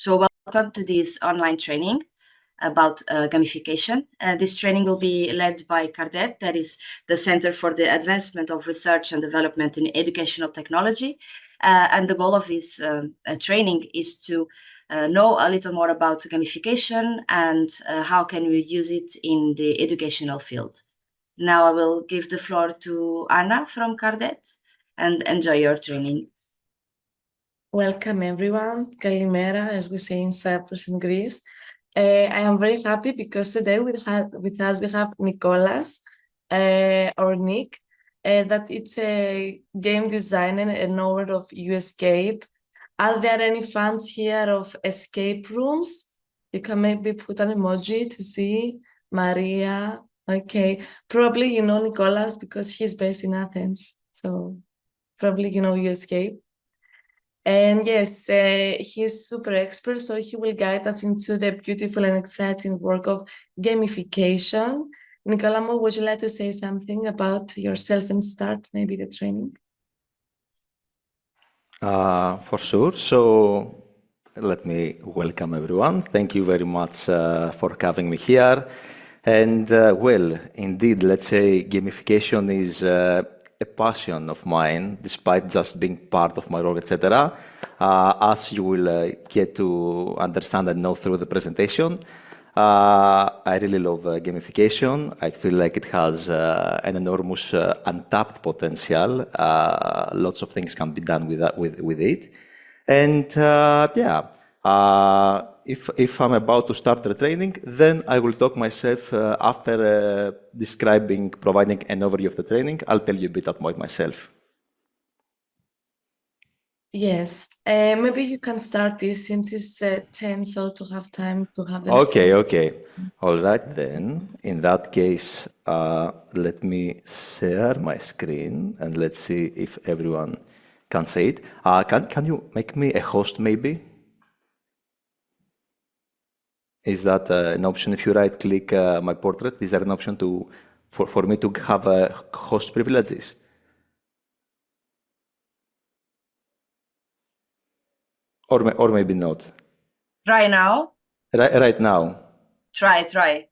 So welcome to this online training about gamification. This training will be led by CARDET, that is the Center for the Advancement of Research and Development in Educational Technology. And the goal of this training is to know a little more about gamification and how can we use it in the educational field. Now I will give the floor to Anna from CARDET and enjoy your training. Welcome everyone. Kalimera, as we say in Cyprus and Greece. I am very happy because today with us we have Nicholas or Nick, that it's a game designer and owner of Escape. Are there any fans here of escape rooms? You can maybe put an emoji to see Maria. Okay, probably you know Nicholas because he's based in Athens, so probably you know Escape. And yes, he's super expert, so he will guide us into the beautiful and exciting work of gamification. Nicolamo, would you like to say something about yourself and start maybe the training? For sure. So let me welcome everyone. Thank you very much for having me here. And well, indeed, let's say gamification is a passion of mine, despite just being part of my role, etc. As you will get to understand and know through the presentation, I really love gamification. I feel like it has an enormous untapped potential. Lots of things can be done with it. And yeah, if I'm about to start the training, then I will talk myself after providing an overview of the training. I'll tell you a bit about myself. Yes, maybe you can start this since it's 10, so to have time to have the Okay. All right, then. In that case, let me share my screen and let's see if everyone can see it. Can you make me a host, maybe? Is that an option? If you right-click my portrait, is there an option for me to have host privileges? Or maybe not. Try now. Right now. Try.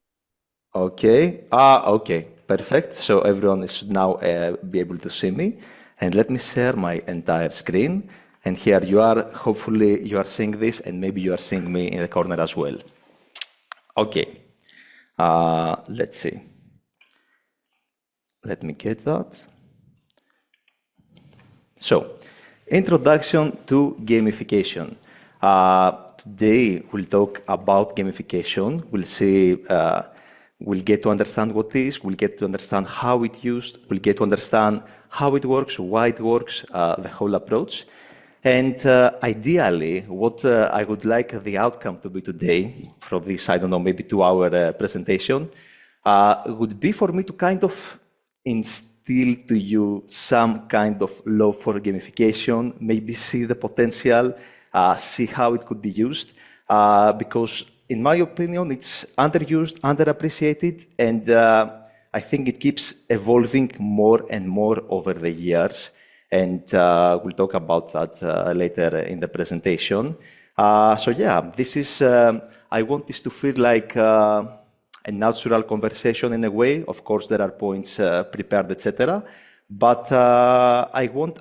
Okay. Okay. Perfect. So everyone should now be able to see me. And let me share my entire screen. And here you are. Hopefully you are seeing this, and maybe you are seeing me in the corner as well. Okay. Let's see. Let me get that. So, introduction to gamification. Today we'll talk about gamification. We'll get to understand what it is. We'll get to understand how it's used. We'll get to understand how it works, why it works, the whole approach. And ideally, what I would like the outcome to be today from this, I don't know, maybe 2-hour presentation, would be for me to kind of instill to you some kind of love for gamification, maybe see the potential, see how it could be used, because in my opinion, it's underused, underappreciated, and I think it keeps evolving more and more over the years. And we'll talk about that later in the presentation. So yeah, this is, I want this to feel like a natural conversation in a way. Of course, there are points prepared, etc. But I want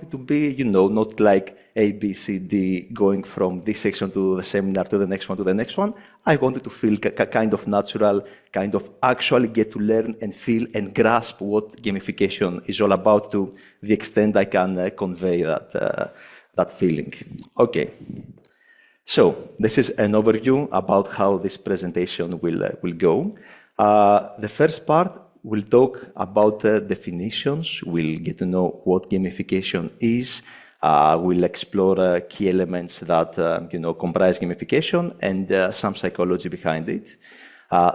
it to be, you know, not like A, B, C, D, going from this section to the seminar to the next one to the next one. I want it to feel kind of natural, kind of actually get to learn and feel and grasp what gamification is all about to the extent I can convey that feeling. Okay. So this is an overview about how this presentation will go. The first part, we'll talk about definitions. We'll get to know what gamification is. We'll explore key elements that comprise gamification and some psychology behind it.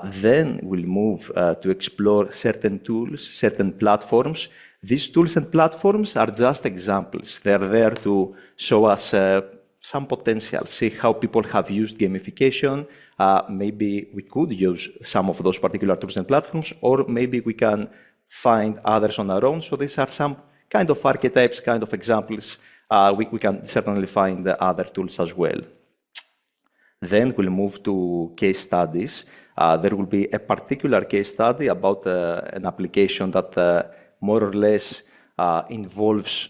Then we'll move to explore certain tools, certain platforms. These tools and platforms are just examples. They're there to show us some potential, see how people have used gamification. Maybe we could use some of those particular tools and platforms, or maybe we can find others on our own. So these are some kind of archetypes, kind of examples. We can certainly find other tools as well. Then we'll move to case studies. There will be a particular case study about an application that more or less involves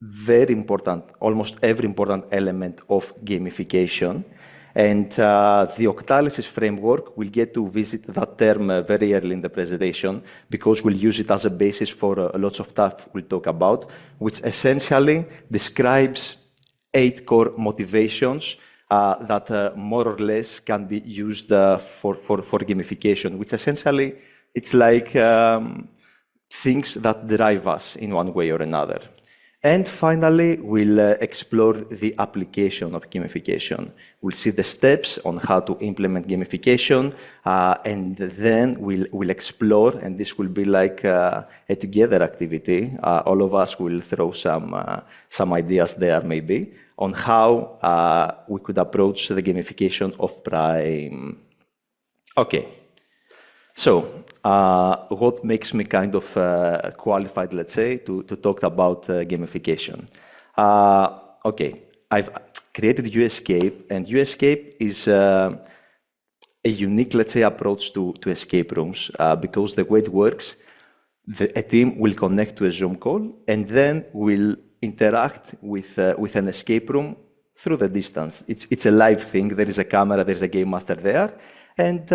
very important, almost every important element of gamification. And the Octalysis framework, we'll get to visit that term very early in the presentation because we'll use it as a basis for lots of stuff we'll talk about, which essentially describes 8 core motivations that more or less can be used for gamification, which essentially it's like things that drive us in one way or another. And finally, we'll explore the application of gamification. We'll see the steps on how to implement gamification, and then we'll explore, and this will be like a together activity. All of us will throw some ideas there, maybe, on how we could approach the gamification of PR.I.M.E. Okay. So, what makes me kind of qualified, let's say, to talk about gamification? Okay, I've created U-Escape, and U-Escape is a unique, let's say, approach to escape rooms because the way it works, a team will connect to a Zoom call and then will interact with an escape room through the distance. It's a live thing. There is a camera, there's a game master there. And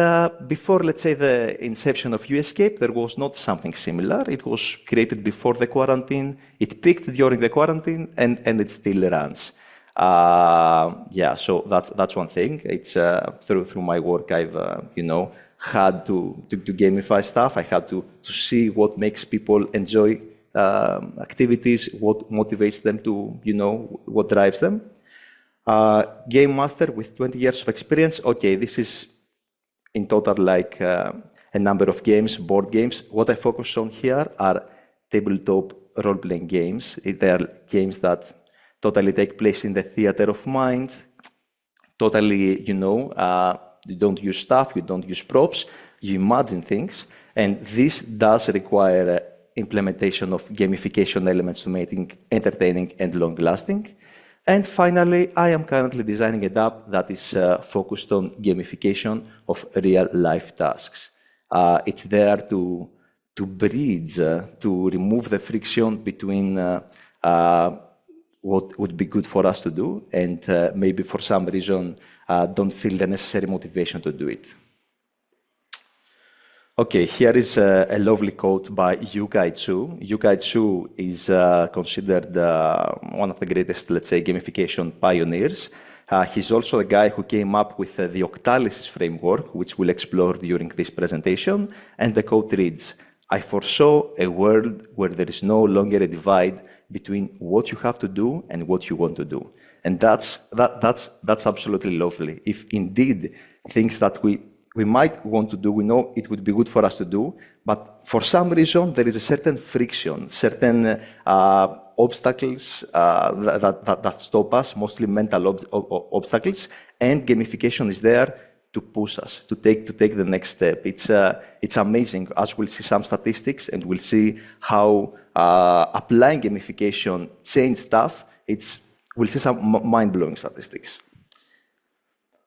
before, let's say, the inception of U-Escape, there was not something similar. It was created before the quarantine. It peaked during the quarantine, and it still runs. Yeah, so that's one thing. It's through my work, I've had to gamify stuff. I had to see what makes people enjoy activities, what motivates them to, what drives them. Game master with 20 years of experience. Okay, this is in total like a number of games, board games. What I focus on here are tabletop role-playing games. They are games that totally take place in the theater of mind. Totally, you don't use stuff, you don't use props, you imagine things. And this does require implementation of gamification elements to make it entertaining and long-lasting. And finally, I am currently designing an app that is focused on gamification of real-life tasks. It's there to bridge, to remove the friction between what would be good for us to do and maybe for some reason don't feel the necessary motivation to do it. Okay, here is a lovely quote by Yu-Kai Chu. Yu-Kai Chu is considered one of the greatest, let's say, gamification pioneers. He's also the guy who came up with the Octalysis framework, which we'll explore during this presentation. And the quote reads, "I foresaw a world where there is no longer a divide between what you have to do and what you want to do." And that's absolutely lovely. If indeed things that we might want to do, we know it would be good for us to do, but for some reason there is a certain friction, certain obstacles that stop us, mostly mental obstacles, and gamification is there to push us, to take the next step. It's amazing, as we'll see some statistics, and we'll see how applying gamification changes stuff. We'll see some mind-blowing statistics.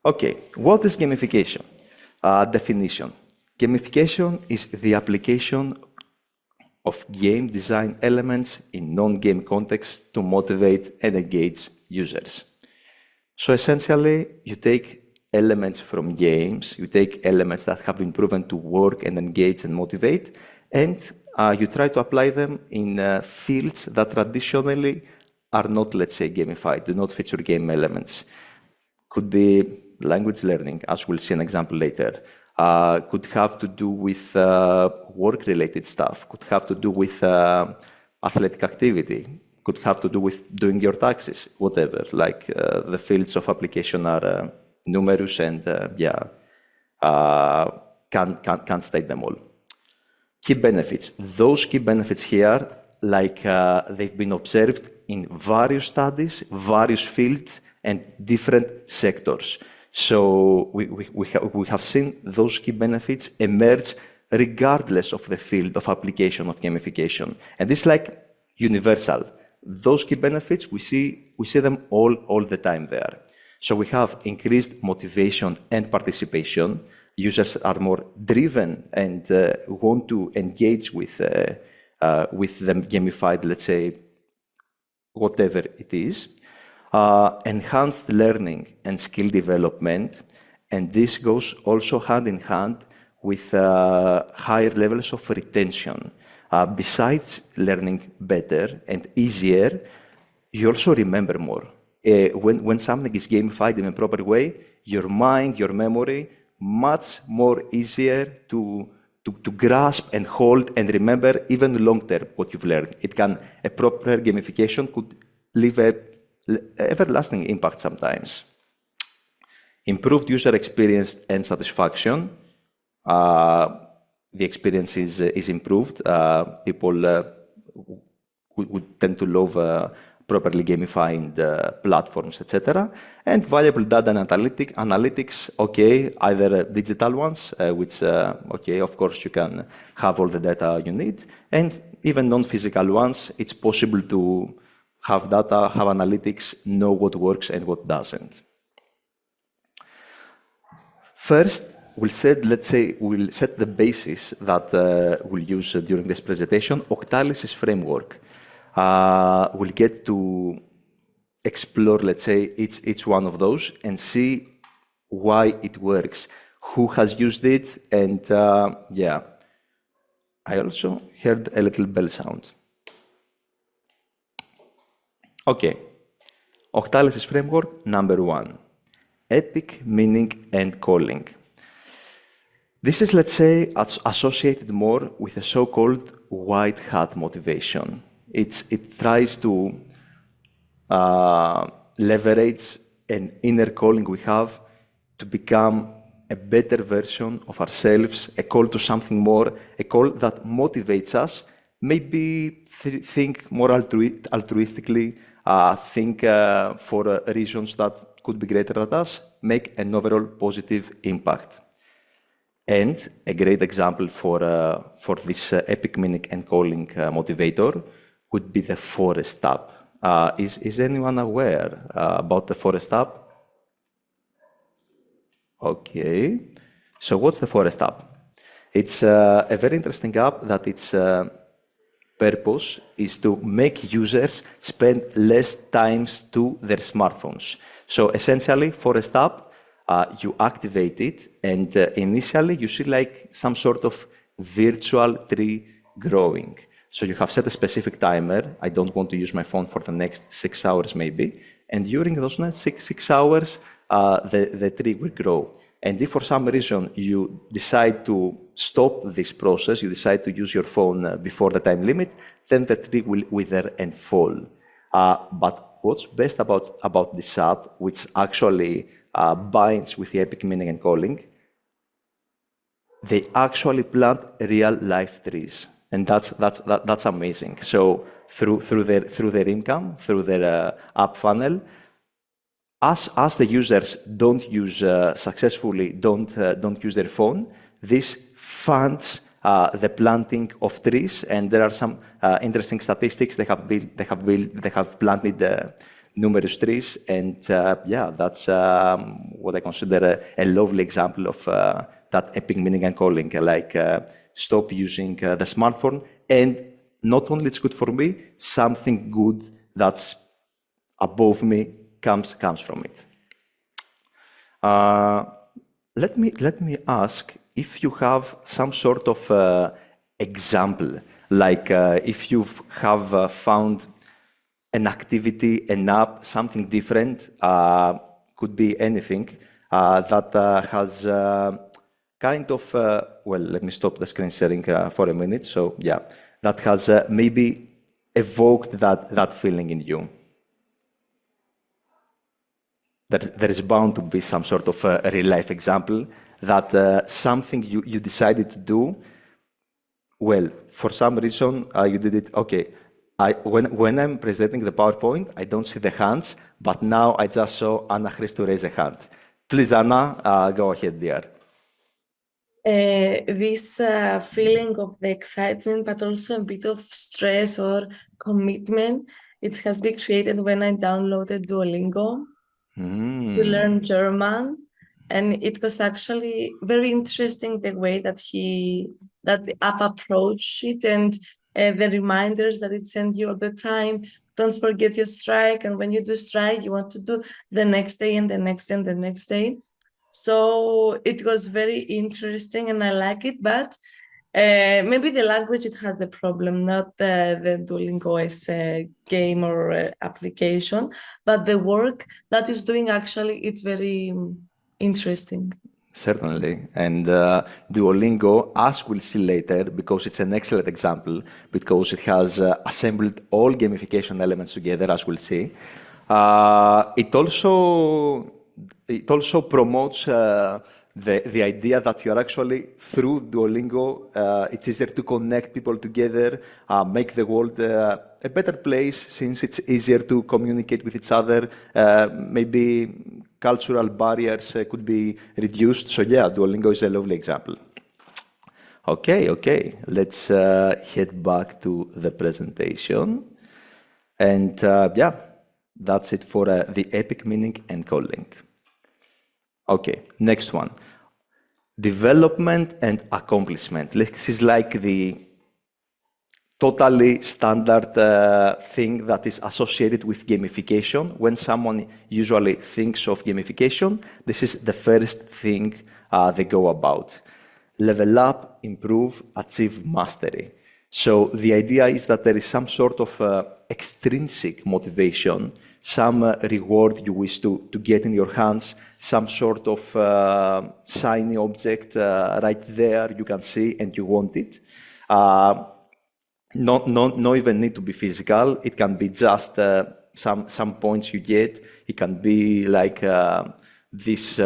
Okay, what is gamification? Definition. Gamification is the application of game design elements in non-game context to motivate and engage users. So essentially, you take elements from games, you take elements that have been proven to work and engage and motivate, and you try to apply them in fields that traditionally are not, let's say, gamified, do not feature game elements. Could be language learning, as we'll see an example later. Could have to do with work-related stuff, could have to do with athletic activity, could have to do with doing your taxes, whatever. Like the fields of application are numerous and can't state them all. Key benefits. Those key benefits here, like they've been observed in various studies, various fields, and different sectors. So we have seen those key benefits emerge regardless of the field of application of gamification. And this is like universal. Those key benefits, we see them all the time there. So we have increased motivation and participation. Users are more driven and want to engage with the gamified, let's say, whatever it is. Enhanced learning and skill development, and this goes also hand in hand with higher levels of retention. Besides learning better and easier, you also remember more. When something is gamified in a proper way, your mind, your memory, much more easier to grasp and hold and remember even long term what you've learned. A proper gamification could leave a everlasting impact sometimes. Improved user experience and satisfaction. The experience is improved. People would tend to love properly gamified platforms, etc. And valuable data and analytics, okay, either digital ones, which, okay, of course you can have all the data you need, and even non-physical ones, it's possible to have data, have analytics, know what works and what doesn't. First, we'll set the basis that we'll use during this presentation, Octalis' framework. We'll get to explore, let's say, each one of those and see why it works, who has used it, and yeah. I also heard a little bell sound. Okay. Octalis' framework, number 1. Epic meaning and calling. This is, let's say, associated more with a so-called white hat motivation. It tries to leverage an inner calling we have to become a better version of ourselves, a call to something more, a call that motivates us, maybe think more altruistically, think for reasons that could be greater than us, make an overall positive impact. And a great example for this epic meaning and calling motivator would be the Forest app. Is anyone aware about the Forest app? Okay. So what's the Forest app? It's a very interesting app that its purpose is to make users spend less time to their smartphones. So essentially, Forest app, you activate it, and initially you see like some sort of virtual tree growing. So you have set a specific timer. I don't want to use my phone for the next 6 hours maybe. And during those next six hours, the tree will grow. And if for some reason you decide to stop this process, you decide to use your phone before the time limit, then the tree will wither and fall. But what's best about this app, which actually binds with the epic meaning and calling, they actually plant real life trees, and that's amazing. So through their income, through their app funnel, as the users don't use don't use their phone, this funds the planting of trees, and there are some interesting statistics. They have planted numerous trees, and yeah, that's what I consider a lovely example of that epic meaning and calling. Like stop using the smartphone, and not only it's good for me, something good that's above me comes from it. Let me ask if you have some sort of example, like if you have found an activity, an app, something different, could be anything, that has kind of, well, let me stop the screen sharing for a minute. So yeah, that has maybe evoked that feeling in you. There is bound to be some sort of a real-life example that something you decided to do, well, for some reason, you did it, okay, when I'm presenting the PowerPoint, I don't see the hands, but now I just saw Anna Christou raise a hand. Please, Anna, go ahead, dear. This feeling of the excitement, but also a bit of stress or commitment, it has been created when I downloaded Duolingo. to learn German. And it was actually very interesting the way that the app approached it, and the reminders that it sent you all the time. Don't forget your strike, and when you do strike, you want to do the next day and the next and the next day. So it was very interesting, and I like it, but maybe the language, it has the problem, not the Duolingo as a game or application, but the work that is doing, actually, it's very interesting. Certainly. And Duolingo, as we'll see later, because it's an excellent example, because it has assembled all gamification elements together, as we'll see. It also promotes the idea that you are actually, through Duolingo, it's easier to connect people together, make the world a better place, since it's easier to communicate with each other. Maybe cultural barriers could be reduced. So yeah, Duolingo is a lovely example. Okay. Let's head back to the presentation. And yeah, that's it for the epic meaning and calling. Okay, next one. Development and accomplishment. This is like the totally standard thing that is associated with gamification. When someone usually thinks of gamification, this is the first thing they go about. Level up, improve, achieve mastery. So the idea is that there is some sort of extrinsic motivation, some reward you wish to get in your hands, some sort of shiny object right there you can see and you want it. Not even need to be physical. It can be just some points you get. It can be like this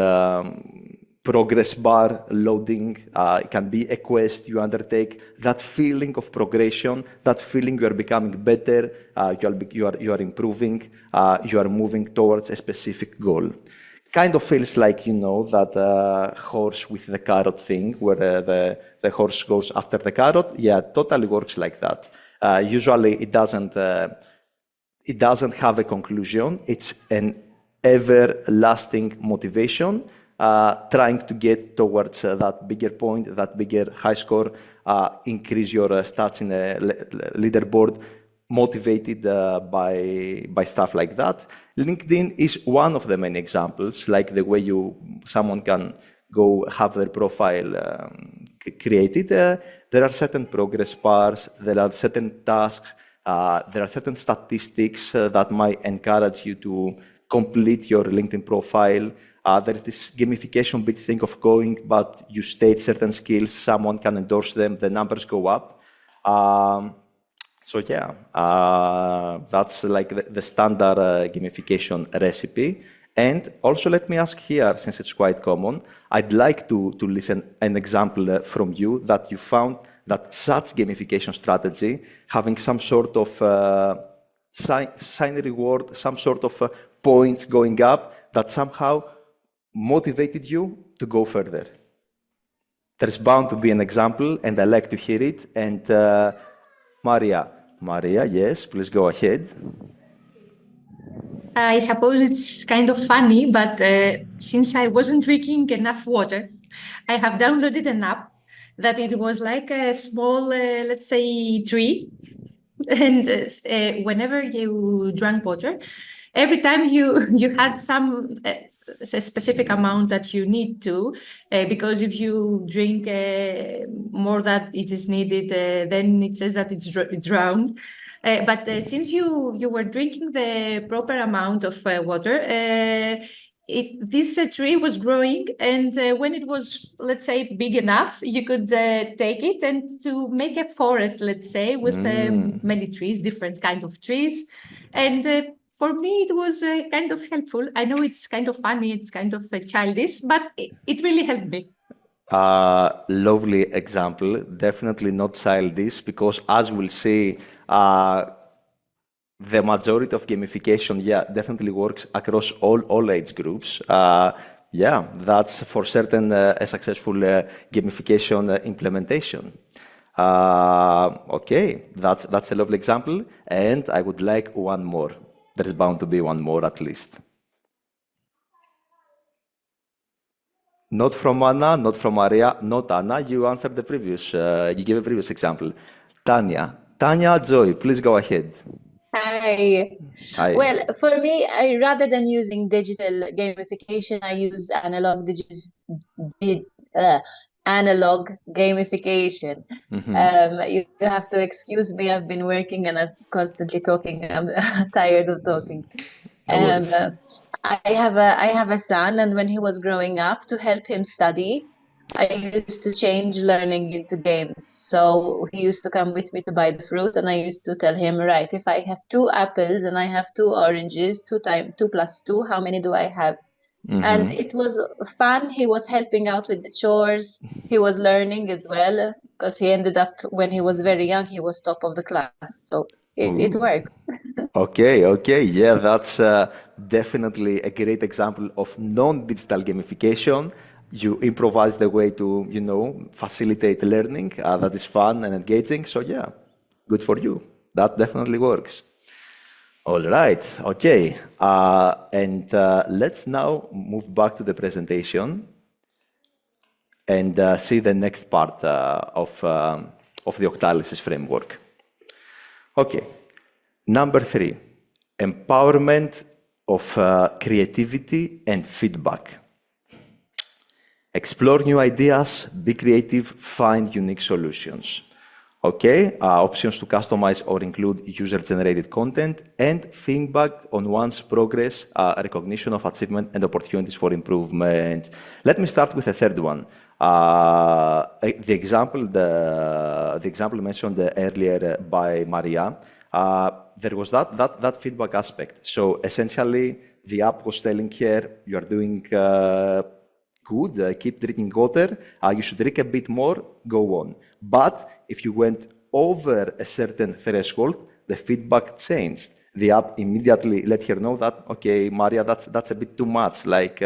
progress bar loading. It can be a quest you undertake. That feeling of progression, that feeling you are becoming better, you are improving, you are moving towards a specific goal. Kind of feels like, that horse with the carrot thing, where the horse goes after the carrot. Yeah, totally works like that. Usually it doesn't have a conclusion. It's an everlasting motivation, trying to get towards that bigger point, that bigger high score, increase your stats in a leaderboard, motivated by stuff like that. LinkedIn is one of the many examples, like the way someone can go have their profile created. There are certain progress bars, there are certain tasks, there are certain statistics that might encourage you to complete your LinkedIn profile. There is this gamification big thing of going, but you state certain skills, someone can endorse them, the numbers go up. So yeah, that's like the standard gamification recipe. And also let me ask here, since it's quite common, I'd like to listen an example from you that you found that such gamification strategy, having some sort of sign reward, some sort of points going up, that somehow motivated you to go further. There's bound to be an example, and I like to hear it. And Maria, yes, please go ahead. I suppose it's kind of funny, but since I wasn't drinking enough water, I have downloaded an app that it was like a small, let's say, tree. And whenever you drank water, every time you had some a specific amount that you need to, because if you drink more than it is needed, then it says that it's drowned. But since you were drinking the proper amount of water, this tree was growing, and when it was, let's say, big enough, you could take it and to make a forest, let's say, with many trees, different kind of trees. And for me, it was kind of helpful. I know it's kind of funny, it's kind of childish, but it really helped me. Lovely example, definitely not childish, because as we'll see, the majority of gamification, yeah, definitely works across all age groups. Yeah, that's for certain a successful gamification implementation. Okay, that's a lovely example, and I would like one more. There's bound to be one more at least. Not from Anna, not from Maria, not Anna. You answered the previous, you gave a previous example. Tanya. Tanya Joy, please go ahead. Hi. Hi. Well, for me, rather than using digital gamification, I use analog gamification. You have to excuse me. I've been working and I'm constantly talking. I'm tired of talking. No worries. I have a son, and when he was growing up, to help him study, I used to change learning into games. So he used to come with me to buy the fruit, and I used to tell him, right, if I have 2 apples and I have 2 oranges, 2 plus 2, how many do I have? And it was fun. He was helping out with the chores. He was learning as well, because he ended up, when he was very young, he was top of the class. So it works. Okay. Yeah, that's definitely a great example of non-digital gamification. You improvise the way to, facilitate learning that is fun and engaging. So yeah, good for you. That definitely works. All right, okay. And let's now move back to the presentation and see the next part of the Octalysis framework. Okay. Number 3, empowerment of creativity and feedback. Explore new ideas, be creative, find unique solutions. Okay, options to customize or include user-generated content and feedback on one's progress, recognition of achievement and opportunities for improvement. Let me start with the third one. The example mentioned earlier by Maria, there was that feedback aspect. So essentially, the app was telling her, you are doing good, keep drinking water, you should drink a bit more, go on. But if you went over a certain threshold, the feedback changed. The app immediately let her know that, okay, Maria, that's a bit too much, like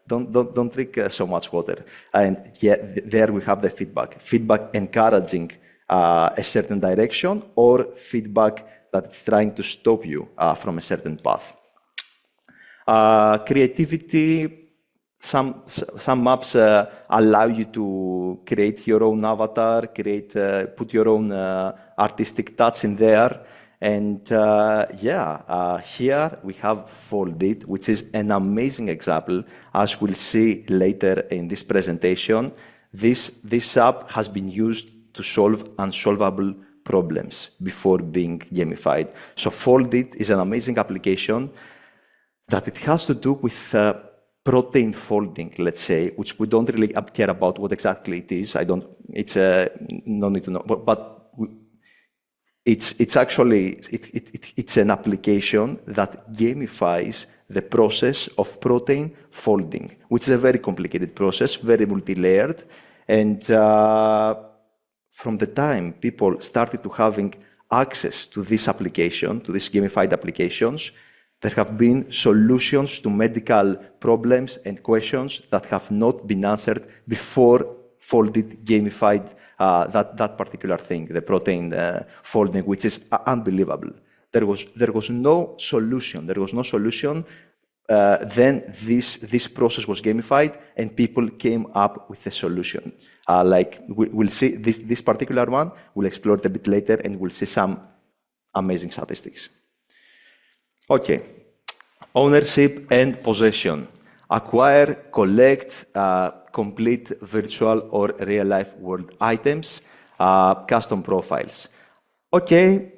don't drink so much water. And yeah, there we have the feedback. Feedback encouraging a certain direction, or feedback that it's trying to stop you from a certain path. Creativity, some maps allow you to create your own avatar, put your own artistic touch in there. And here we have Foldit, which is an amazing example, as we'll see later in this presentation. This app has been used to solve unsolvable problems before being gamified. So Foldit is an amazing application that it has to do with protein folding, let's say, which we don't really care about what exactly it is. It's no need to know, but it's actually an application that gamifies the process of protein folding, which is a very complicated process, very multi-layered. And from the time people started to having access to this application, to these gamified applications, there have been solutions to medical problems and questions that have not been answered before Foldit gamified that particular thing, the protein folding, which is unbelievable. There was no solution. There was no solution. Then this process was gamified, and people came up with a solution. Like we'll see this particular one. We'll explore it a bit later, and we'll see some amazing statistics. Okay, ownership and possession. Acquire, collect, complete virtual or real-life world items, custom profiles. Okay,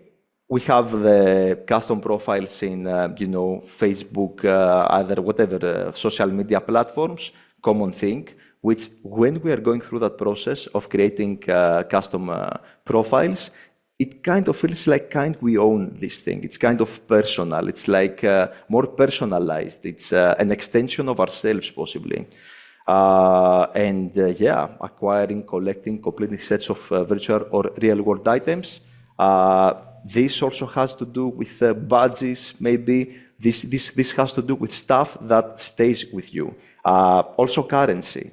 we have the custom profiles in, Facebook, other whatever social media platforms, common thing, which when we are going through that process of creating custom profiles, it kind of feels like we own this thing. It's kind of personal. It's like more personalized. It's an extension of ourselves, possibly. Acquiring, collecting, completing sets of virtual or real-world items. This also has to do with badges, maybe. This has to do with stuff that stays with you. Also currency.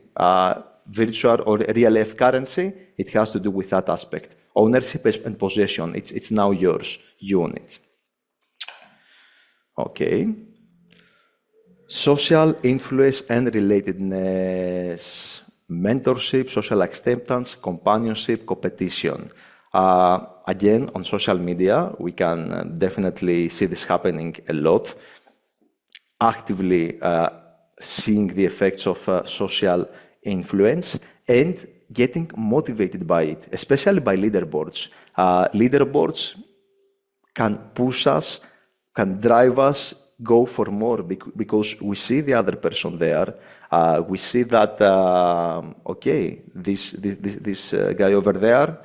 Virtual or real-life currency, it has to do with that aspect. Ownership and possession, it's now yours. You own it. Okay. Social influence and relatedness, mentorship, social acceptance, companionship, competition. Again, on social media, we can definitely see this happening a lot. Actively seeing the effects of social influence and getting motivated by it, especially by leaderboards. Leaderboards can push us, can drive us, go for more because we see the other person there. We see that, okay, this guy over there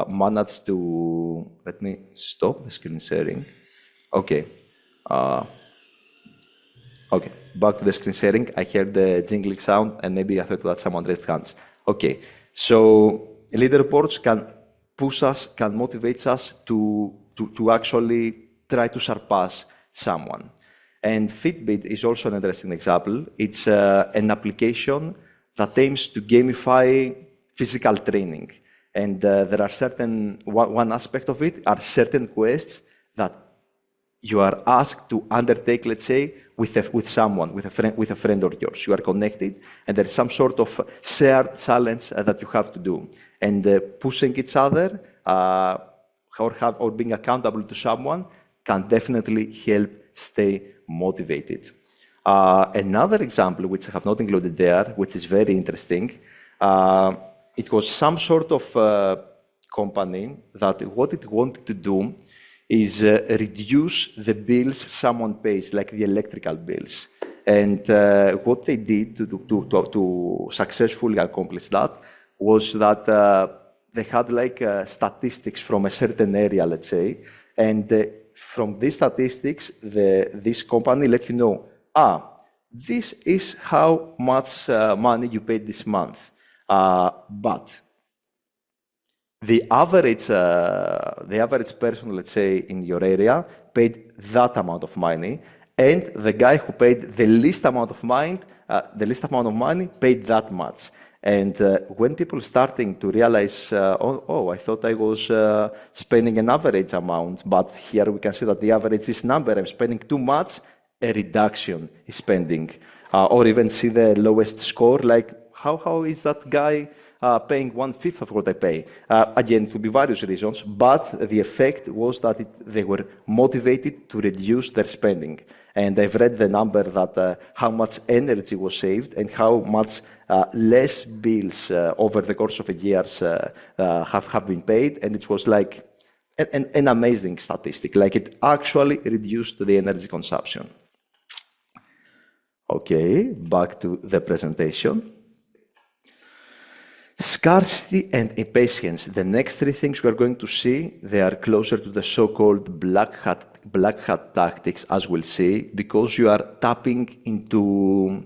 managed to, let me stop the screen sharing. Okay. Okay, back to the screen sharing. I heard the jingling sound and maybe I thought that someone raised hands. Okay, so leaderboards can push us, can motivate us to actually try to surpass someone. And Fitbit is also an interesting example. It's an application that aims to gamify physical training. And there are one aspect of it are certain quests that you are asked to undertake, let's say, with someone, with a friend of yours. You are connected, and there is some sort of shared challenge that you have to do. And pushing each other or being accountable to someone can definitely help stay motivated. Another example, which I have not included there, which is very interesting, it was some sort of company that what it wanted to do is reduce the bills someone pays, like the electrical bills. And what they did to successfully accomplish that was that they had like statistics from a certain area, let's say, and from these statistics, this company let you know, this is how much money you paid this month. But the average person, let's say, in your area paid that amount of money, and the guy who paid the least amount of money paid that much. And when people starting to realize, I thought I was spending an average amount, but here we can see that the average is this number, I'm spending too much, a reduction is spending. Or even see the lowest score, like how is that guy paying 1/5 of what I pay? Again, it could be various reasons, but the effect was that they were motivated to reduce their spending. And I've read the number that how much energy was saved and how much less bills over the course of a years have been paid. And it was like an amazing statistic, like it actually reduced the energy consumption. Okay, back to the presentation. Scarcity and impatience. The next three things we're going to see, they are closer to the so-called black hat tactics, as we'll see, because you are tapping into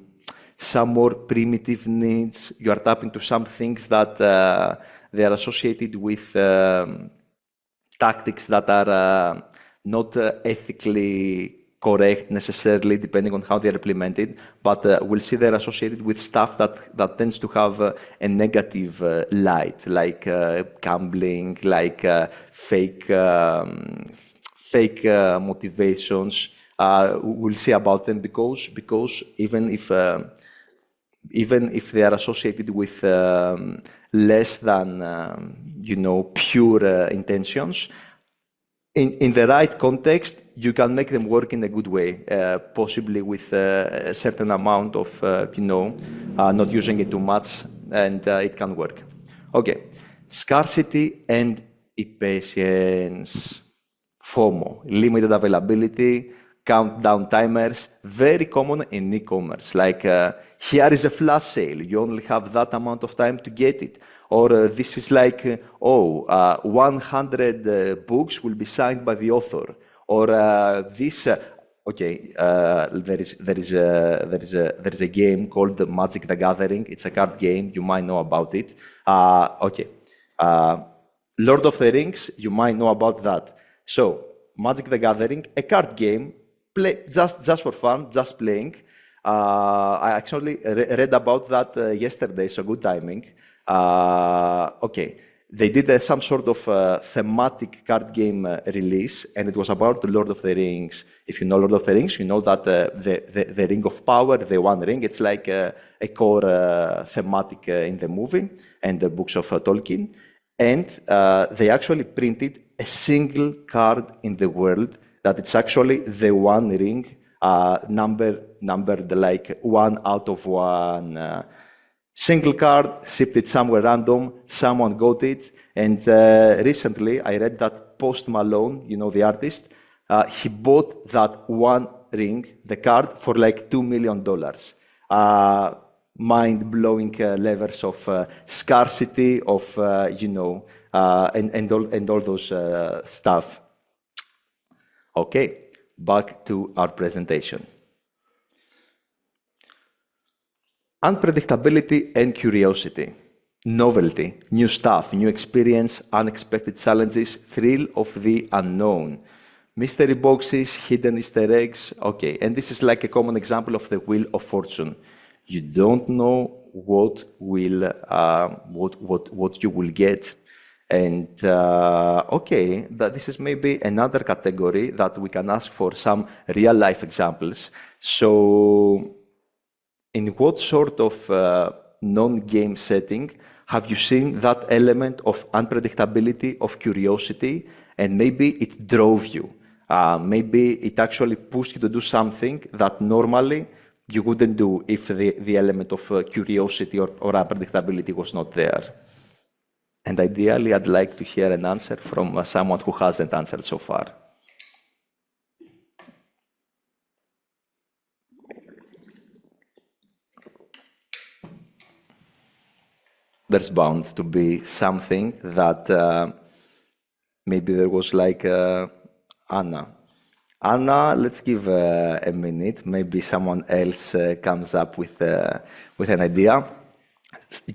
some more primitive needs. You are tapping into some things that they are associated with tactics that are not ethically correct necessarily, depending on how they are implemented, but we'll see they're associated with stuff that tends to have a negative light, like gambling, like fake motivations. We'll see about them because even if they are associated with less than pure intentions, in the right context, you can make them work in a good way, possibly with a certain amount of, not using it too much, and it can work. Okay, scarcity and impatience. FOMO, limited availability, countdown timers, very common in e-commerce. Like, here is a flash sale, you only have that amount of time to get it. Or this is like, 100 books will be signed by the author. Or this, there is a game called Magic the Gathering. It's a card game. You might know about it. Lord of the Rings. You might know about that. So Magic the Gathering, a card game, play just for fun, just playing. I actually read about that yesterday. So good timing. They did some sort of thematic card game release, and it was about the Lord of the Rings. If you know Lord of the Rings, you know that the Ring of Power, the One Ring, it's like a core thematic in the movie and the books of Tolkien. And they actually printed a single card in the world that it's actually the One Ring, numbered like 1 out of 1. Single card, shipped it somewhere random, someone got it, and recently I read that Post Malone, you know the artist, he bought that One Ring, the card, for like $2 million. Mind-blowing levels of scarcity, of and all those stuff. Okay, back to our presentation. Unpredictability and curiosity. Novelty, new stuff, new experience, unexpected challenges, thrill of the unknown. Mystery boxes, hidden Easter eggs. Okay, and this is like a common example of the Wheel of Fortune. You don't know what you will get. And okay, this is maybe another category that we can ask for some real life examples. So, in what sort of non-game setting have you seen that element of unpredictability, of curiosity, and maybe it drove you? Maybe it actually pushed you to do something that normally you wouldn't do if the element of curiosity or unpredictability was not there. And ideally, I'd like to hear an answer from someone who hasn't answered so far. There's bound to be something that maybe there was like Anna. Anna, let's give a minute. Maybe someone else comes up with an idea.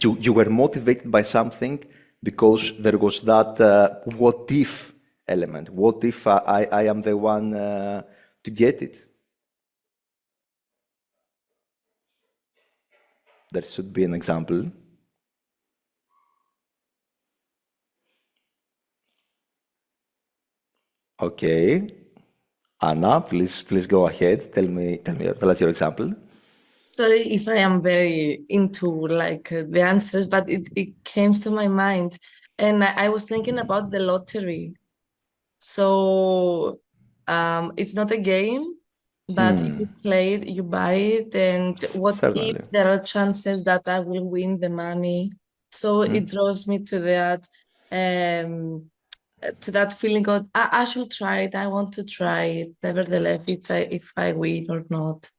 You were motivated by something because there was that what if element. What if I am the one to get it? There should be an example. Okay, Anna, please go ahead. Tell us your example. Sorry if I am very into like the answers, but it came to my mind, and I was thinking about the lottery. So it's not a game, but you play it, you buy it, and what Certainly. if there are chances that I will win the money? So it draws me to that feeling of I should try it. I want to try it. Nevertheless, if I win or not.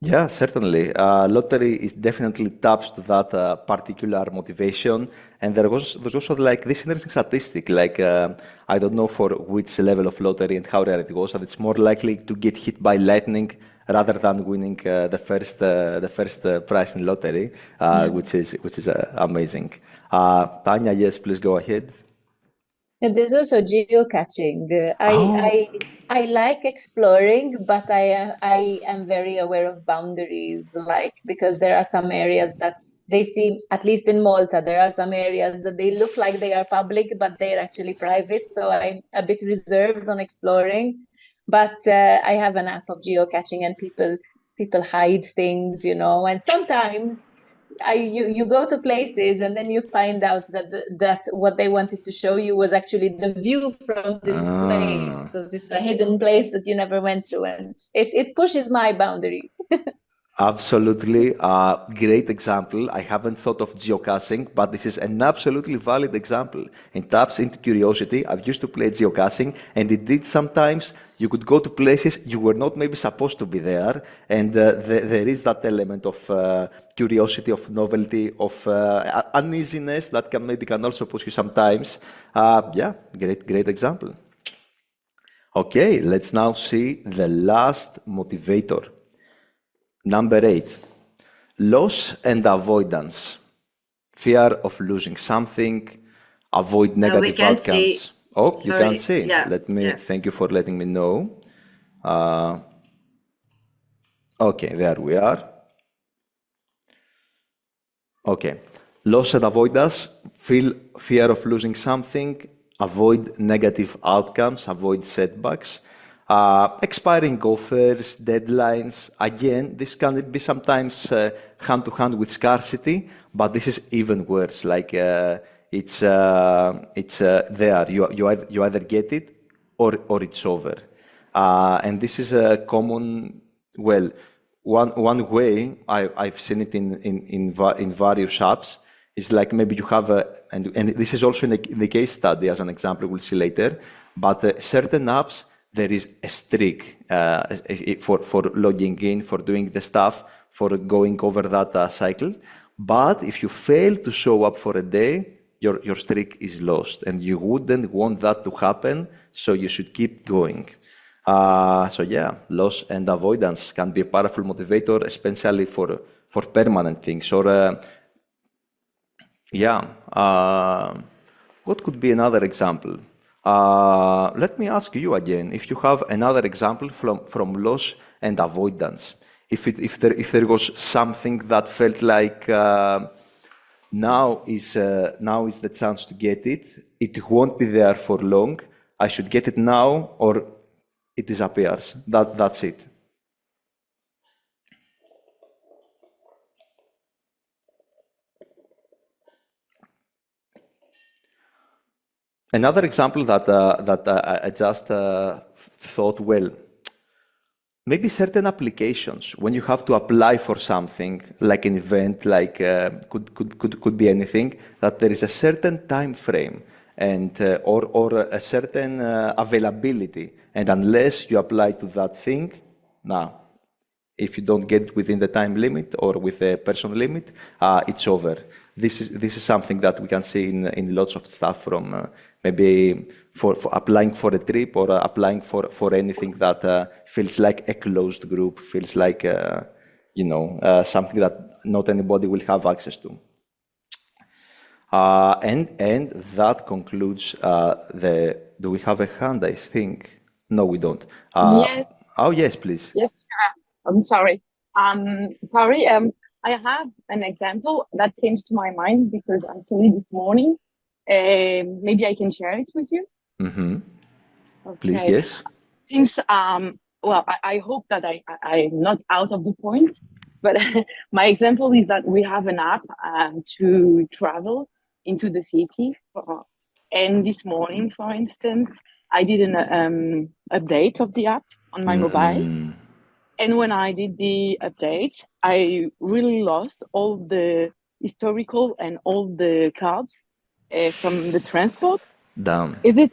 Yeah, certainly. Lottery is definitely taps to that particular motivation. And there's also like this interesting statistic, like I don't know for which level of lottery and how rare it was, that it's more likely to get hit by lightning rather than winning the first prize in lottery, which is amazing. Tanya, yes, please go ahead. And there's also geocaching. I like exploring, but I am very aware of boundaries, like because there are some areas that they seem, at least in Malta, there are some areas that they look like they are public, but they're actually private. So I'm a bit reserved on exploring. But I have an app of geocaching, and people hide things, and sometimes you go to places and then you find out that what they wanted to show you was actually the view from this place, because it's a hidden place that you never went to, and it pushes my boundaries. Absolutely. Great example. I haven't thought of geocaching, but this is an absolutely valid example. It taps into curiosity. I've used to play geocaching, and it did sometimes. You could go to places you were not maybe supposed to be there, and there is that element of curiosity, of novelty, of uneasiness that can also push you sometimes. Yeah, great example. Okay, let's now see the last motivator. Number 8, loss and avoidance. Fear of losing something, avoid negative outcomes. See. Oh, Sorry. you can see. Yeah. Thank you for letting me know. Okay, there we are. Okay. Loss and avoidance, feel fear of losing something, avoid negative outcomes, avoid setbacks. Expiring offers, deadlines. Again, this can be sometimes hand to hand with scarcity, but this is even worse. Like it's there. You either get it or it's over. And this is a common. Well, one way I've seen it in various apps is like maybe you have and this is also in the case study as an example we'll see later. But certain apps, there is a streak for logging in, for doing the stuff, for going over that cycle. But if you fail to show up for a day, your streak is lost, and you wouldn't want that to happen. So you should keep going. So yeah, loss and avoidance can be a powerful motivator, especially for permanent things. Or what could be another example? Let me ask you again, if you have another example from loss and avoidance. If there was something that felt like now is the chance to get it. It won't be there for long. I should get it now, or it disappears. That's it. Another example that I just thought, well, maybe certain applications when you have to apply for something like an event, like could be anything, that there is a certain time frame and or a certain availability, and unless you apply to that thing, if you don't get within the time limit or with a person limit, it's over. This is something that we can see in lots of stuff from maybe for applying for a trip or applying for anything that feels like a closed group, feels like something that not anybody will have access to. And that concludes do we have a hand, I think? No, we don't. Yes. Oh, yes, please. Yes, I'm sorry. I have an example that came to my mind because actually this morning, maybe I can share it with you. Mm-hmm. Okay. Please, yes. Since, well, I hope that I'm not out of the point, but my example is that we have an app to travel into the city. And this morning, for instance, I did an update of the app on my mobile. And when I did the update, I really lost all the historical and all the cards from the transport. Damn. Is it?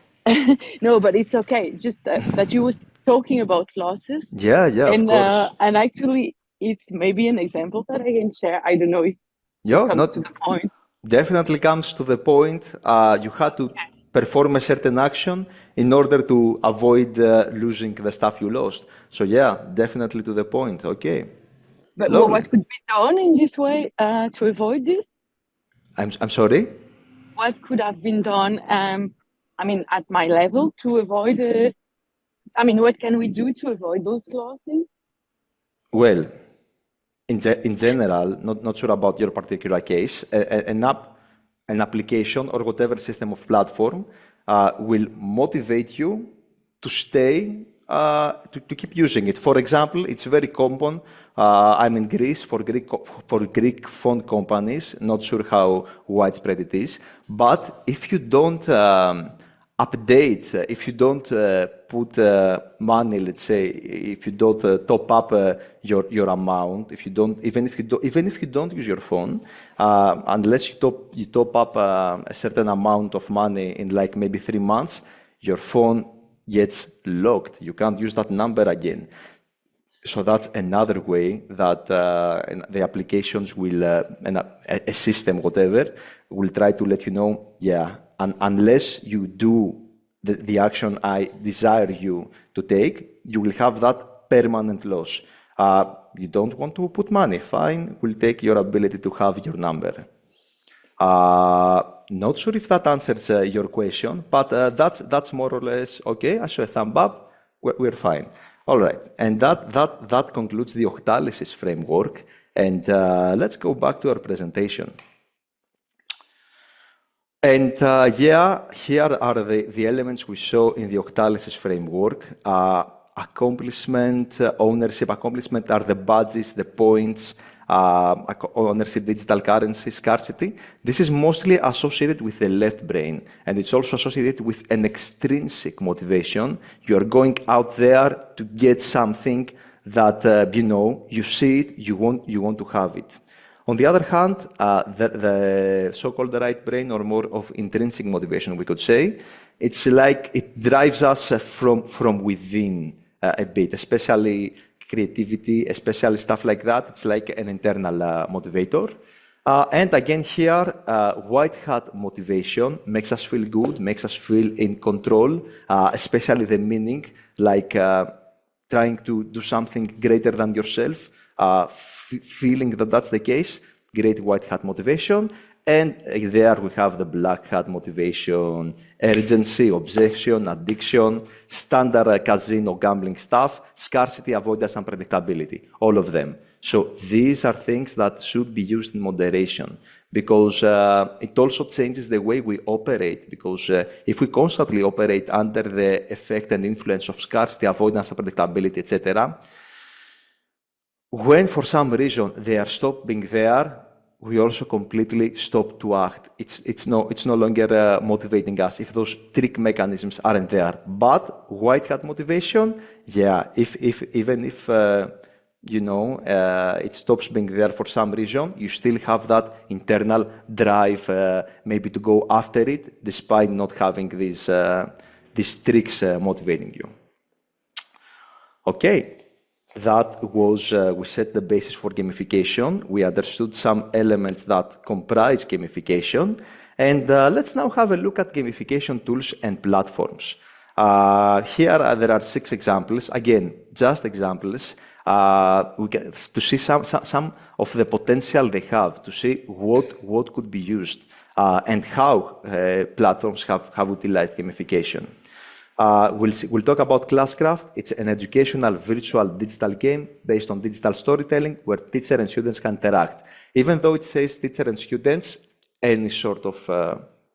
No, but it's okay. Just that you was talking about losses. Yeah, of course. And actually, it's maybe an example that I can share. I don't know if it comes to the point. Definitely comes to the point. You had to perform a certain action in order to avoid losing the stuff you lost. So yeah, definitely to the point. Okay. But what could be done in this way to avoid this? I'm sorry? What could have been done, at my level to avoid what can we do to avoid those losses? Well, in general, not sure about your particular case, an application or whatever system of platform will motivate you to stay, to keep using it. For example, it's very common, I'm in Greece, for Greek phone companies, not sure how widespread it is, but if you don't update, if you don't put money, let's say, if you don't top up your amount, if you don't, even if you don't use your phone, unless you top up a certain amount of money in like maybe 3 months, your phone gets locked. You can't use that number again. So that's another way that the applications will, a system, whatever, will try to let you know, unless you do the action I desire you to take, you will have that permanent loss. You don't want to put money, fine, we'll take your ability to have your number. Not sure if that answers your question, but that's more or less okay. I saw a thumb up, we're fine. All right, and that concludes the Octalysis framework, and let's go back to our presentation. And yeah, here are the elements we saw in the Octalysis framework. Accomplishment, ownership, accomplishment are the badges, the points, ownership, digital currency, scarcity. This is mostly associated with the left brain, and it's also associated with an extrinsic motivation. You are going out there to get something that, you see it, you want to have it. On the other hand, the so-called right brain, or more of intrinsic motivation, we could say, it's like it drives us from within a bit, especially creativity, especially stuff like that. It's like an internal motivator. And again here, white hat motivation makes us feel good, makes us feel in control, especially the meaning, like trying to do something greater than yourself, feeling that that's the case, great white hat motivation. And there we have the black hat motivation, urgency, obsession, addiction, standard casino gambling stuff, scarcity, avoidance, and predictability, all of them. So these are things that should be used in moderation, because it also changes the way we operate, because if we constantly operate under the effect and influence of scarcity, avoidance, and predictability, etc., when for some reason they are stopped being there, we also completely stop to act. It's no longer motivating us if those trick mechanisms aren't there. But white hat motivation, yeah, even if it stops being there for some reason, you still have that internal drive, maybe to go after it, despite not having these tricks motivating you. Okay. That was, we set the basis for gamification. We understood some elements that comprise gamification. And let's now have a look at gamification tools and platforms. Here there are 6 examples. Again, just examples. We can, to see some of the potential they have, to see what could be used, and how platforms have utilized gamification. We'll talk about Classcraft. It's an educational virtual digital game based on digital storytelling where teacher and students can interact. Even though it says teacher and students, any sort of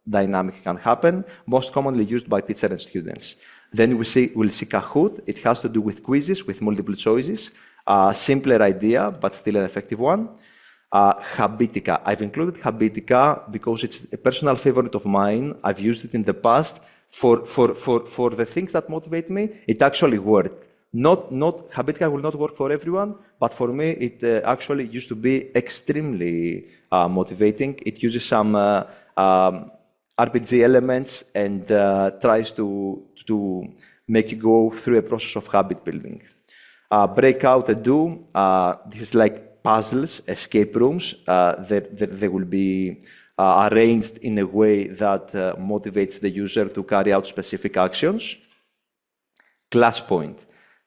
dynamic can happen, most commonly used by teacher and students. Then we'll see Kahoot. It has to do with quizzes with multiple choices. Simpler idea, but still an effective one. Habitica. I've included Habitica because it's a personal favorite of mine. I've used it in the past. For the things that motivate me, it actually worked. Habitica will not work for everyone, but for me, it actually used to be extremely motivating. It uses some RPG elements and tries to make you go through a process of habit building. Breakout and Do, this is like puzzles, escape rooms. They will be arranged in a way that motivates the user to carry out specific actions. ClassPoint.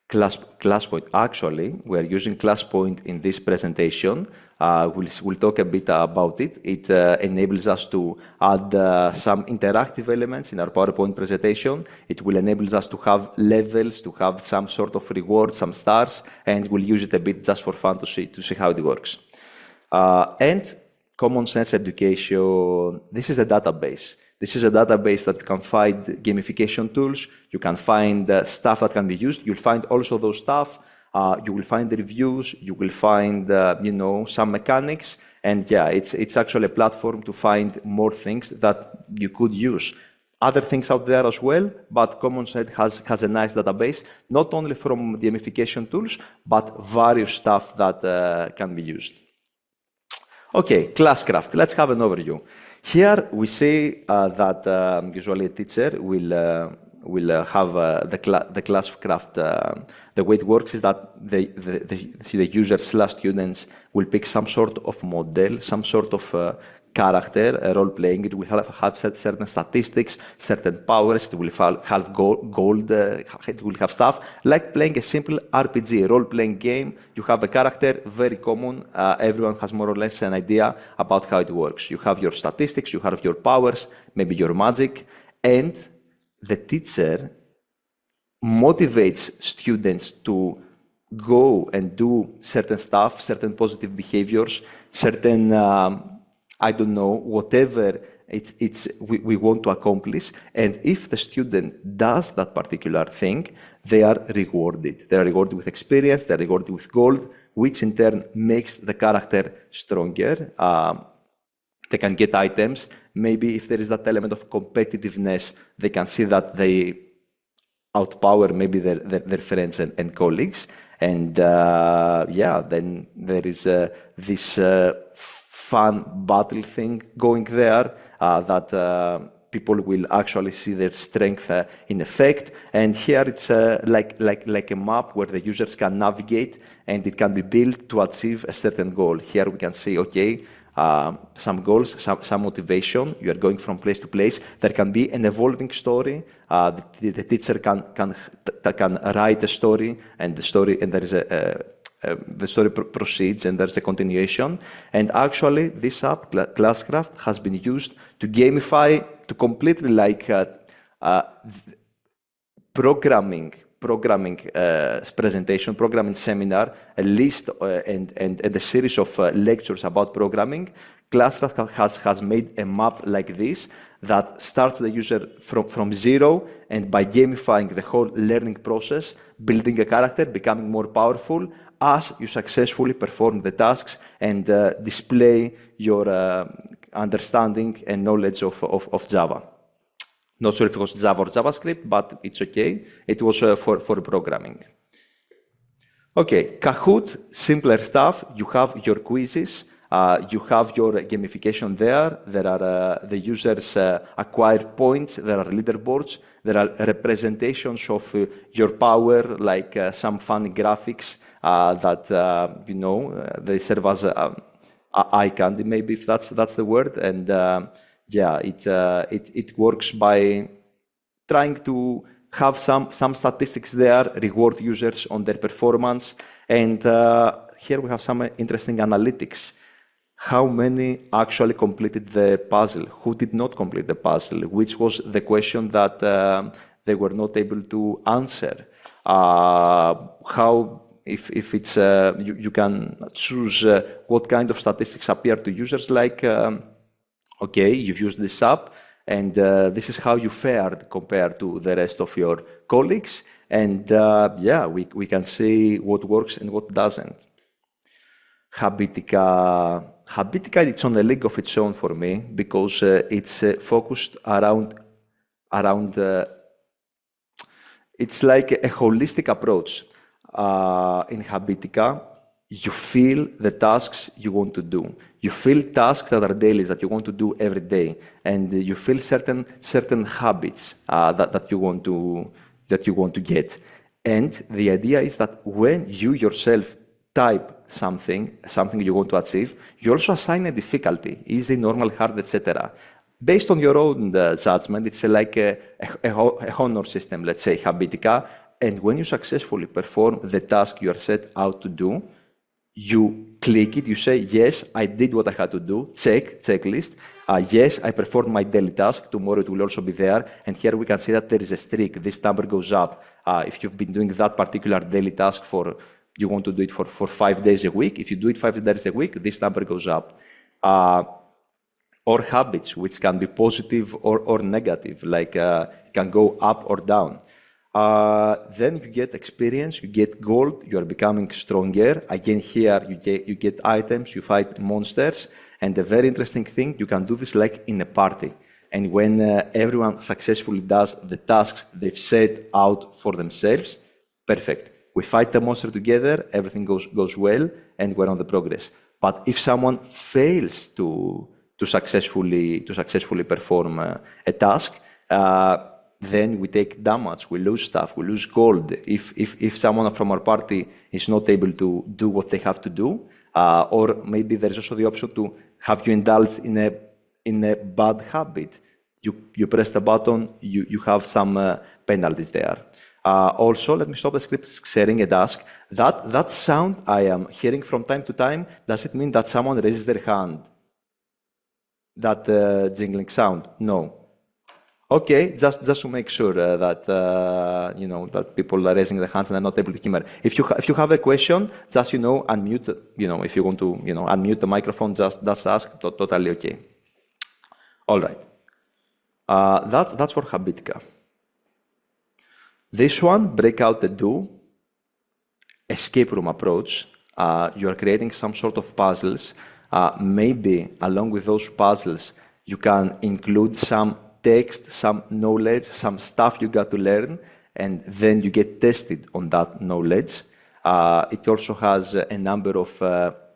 ClassPoint. Actually, we are using ClassPoint in this presentation. We'll talk a bit about it. It enables us to add some interactive elements in our PowerPoint presentation. It will enable us to have levels, to have some sort of reward, some stars, and we'll use it a bit just for fun to see how it works. And Common Sense Education, this is the database. This is a database that you can find gamification tools, you can find stuff that can be used, you'll find also those stuff, you will find the reviews, you will find, some mechanics, and yeah, it's actually a platform to find more things that you could use. Other things out there as well, but Common Sense has a nice database, not only from gamification tools, but various stuff that can be used. Okay, Classcraft. Let's have an overview. Here we see that usually a teacher will have the Classcraft. The way it works is that the user/students will pick some sort of model, some sort of character, role-playing. It will have certain statistics, certain powers. It will have gold. It will have stuff like playing a simple RPG, role-playing game. You have a character, very common. Everyone has more or less an idea about how it works. You have your statistics, you have your powers, maybe your magic, and the teacher motivates students to go and do certain stuff, certain positive behaviors, certain I don't know, whatever we want to accomplish. And if the student does that particular thing, they are rewarded. They are rewarded with experience, they are rewarded with gold, which in turn makes the character stronger. They can get items. Maybe if there is that element of competitiveness, they can see that they outpower maybe their friends and colleagues. And yeah, then there is this fun battle thing going there that people will actually see their strength in effect. And here it's like a map where the users can navigate and it can be built to achieve a certain goal. Here we can see, okay, some goals, some motivation. You are going from place to place. There can be an evolving story. The teacher can write a story, and there is the story proceeds, and there's a continuation. And actually, this app, Classcraft, has been used to gamify, to completely like programming presentation, programming seminar, a list and a series of lectures about programming. Classcraft has made a map like this that starts the user from zero, and by gamifying the whole learning process, building a character, becoming more powerful as you successfully perform the tasks and display your understanding and knowledge of Java. Not sure if it was Java or JavaScript, but it's okay. It was for programming. Okay, Kahoot, simpler stuff. You have your quizzes. You have your gamification there. There are the users acquire points. There are leaderboards. There are representations of your power, like some fun graphics that you know they serve as eye candy, maybe if that's the word. And yeah, it works by trying to have some statistics there, reward users on their performance. And here we have some interesting analytics. How many actually completed the puzzle? Who did not complete the puzzle? Which was the question that they were not able to answer? How, if it's, you can choose what kind of statistics appear to users, like, okay, you've used this app, and this is how you fared compared to the rest of your colleagues. And yeah, we can see what works and what doesn't. Habitica, it's on a league of its own for me, because it's focused around it's like a holistic approach. In Habitica, you feel the tasks you want to do. You feel tasks that are dailies that you want to do every day, and you feel certain habits that you want to get. And the idea is that when you yourself type something you want to achieve, you also assign a difficulty: easy, normal, hard, etc. Based on your own judgment. It's like a honor system, let's say, Habitica. And when you successfully perform the task you are set out to do, you click it, you say, yes, I did what I had to do, checklist. Yes, I performed my daily task, tomorrow it will also be there. And here we can see that there is a streak, this number goes up. If you've been doing that particular daily task you want to do it for 5 days a week, if you do it 5 days a week, this number goes up. Or habits, which can be positive or negative, like it can go up or down. Then you get experience, you get gold, you are becoming stronger. Again, here you get items, you fight monsters. And the very interesting thing, you can do this like in a party. And when everyone successfully does the tasks they've set out for themselves, perfect. We fight the monster together, everything goes well, and we're on the progress. But if someone fails to successfully perform a task, then we take damage, we lose stuff, we lose gold. If someone from our party is not able to do what they have to do, or maybe there's also the option to have you indulge in a bad habit. You press the button, you have some penalties there. Also, let me stop the script sharing and ask, that sound I am hearing from time to time, does it mean that someone raises their hand? That jingling sound? No. Okay, just to make sure that you know that people are raising their hands and are not able to hear. If you have a question, just unmute. If you want to unmute the microphone, just ask. Totally okay. All right. That's for Habitka. This one, breakout the do, escape room approach. You are creating some sort of puzzles. Maybe along with those puzzles, you can include some text, some knowledge, some stuff you got to learn, and then you get tested on that knowledge. It also has a number of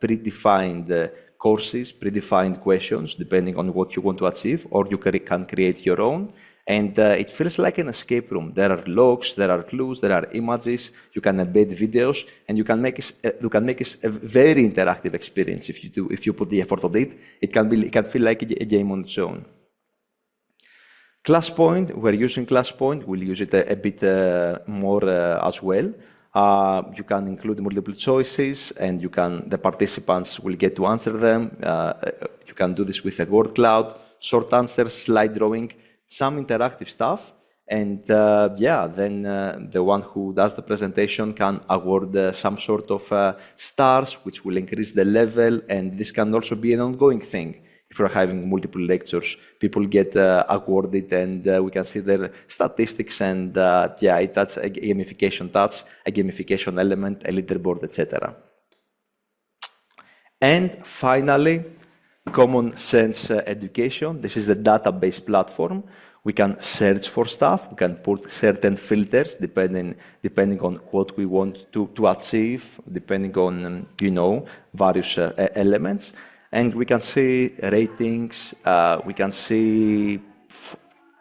predefined courses, predefined questions, depending on what you want to achieve, or you can create your own. And it feels like an escape room. There are logs, there are clues, there are images. You can embed videos, and you can make it a very interactive experience if you put the effort on it. It can feel like a game on its own. ClassPoint, we're using ClassPoint. We'll use it a bit more as well. You can include multiple choices, and the participants will get to answer them. You can do this with a word cloud, short answers, slide drawing, some interactive stuff. And then the one who does the presentation can award some sort of stars, which will increase the level. And this can also be an ongoing thing. If you're having multiple lectures, people get awarded, and we can see their statistics, and that's a gamification touch, a gamification element, a leaderboard, etc. And finally, common sense education. This is the database platform. We can search for stuff. We can put certain filters depending on what we want to achieve, depending on various elements. And we can see ratings, we can see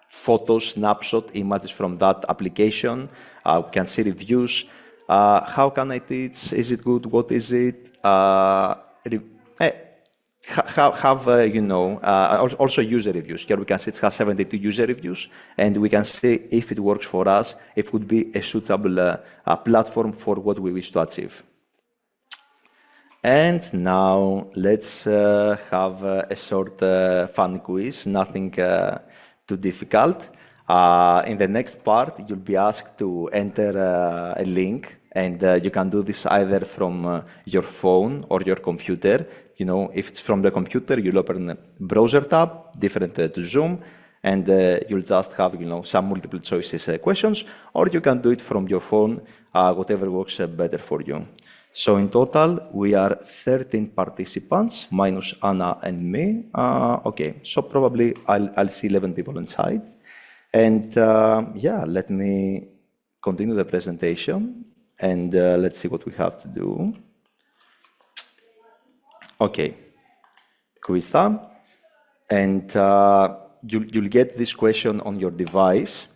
photos, snapshot, images from that application. We can see reviews. How can I teach? Is it good? What is it? Also user reviews. Here we can see it has 72 user reviews, and we can see if it works for us, if it would be a suitable platform for what we wish to achieve. And now let's have a short fun quiz, nothing too difficult. In the next part, you'll be asked to enter a link, and you can do this either from your phone or your computer. If it's from the computer, you'll open a browser tab, different to Zoom, and you'll just have some multiple choices questions, or you can do it from your phone, whatever works better for you. So in total, we are 13 participants, minus Anna and me. Okay, so probably I'll see 11 people inside. And let me continue the presentation, and let's see what we have to do. Okay, quiz time. And you'll get this question on your device.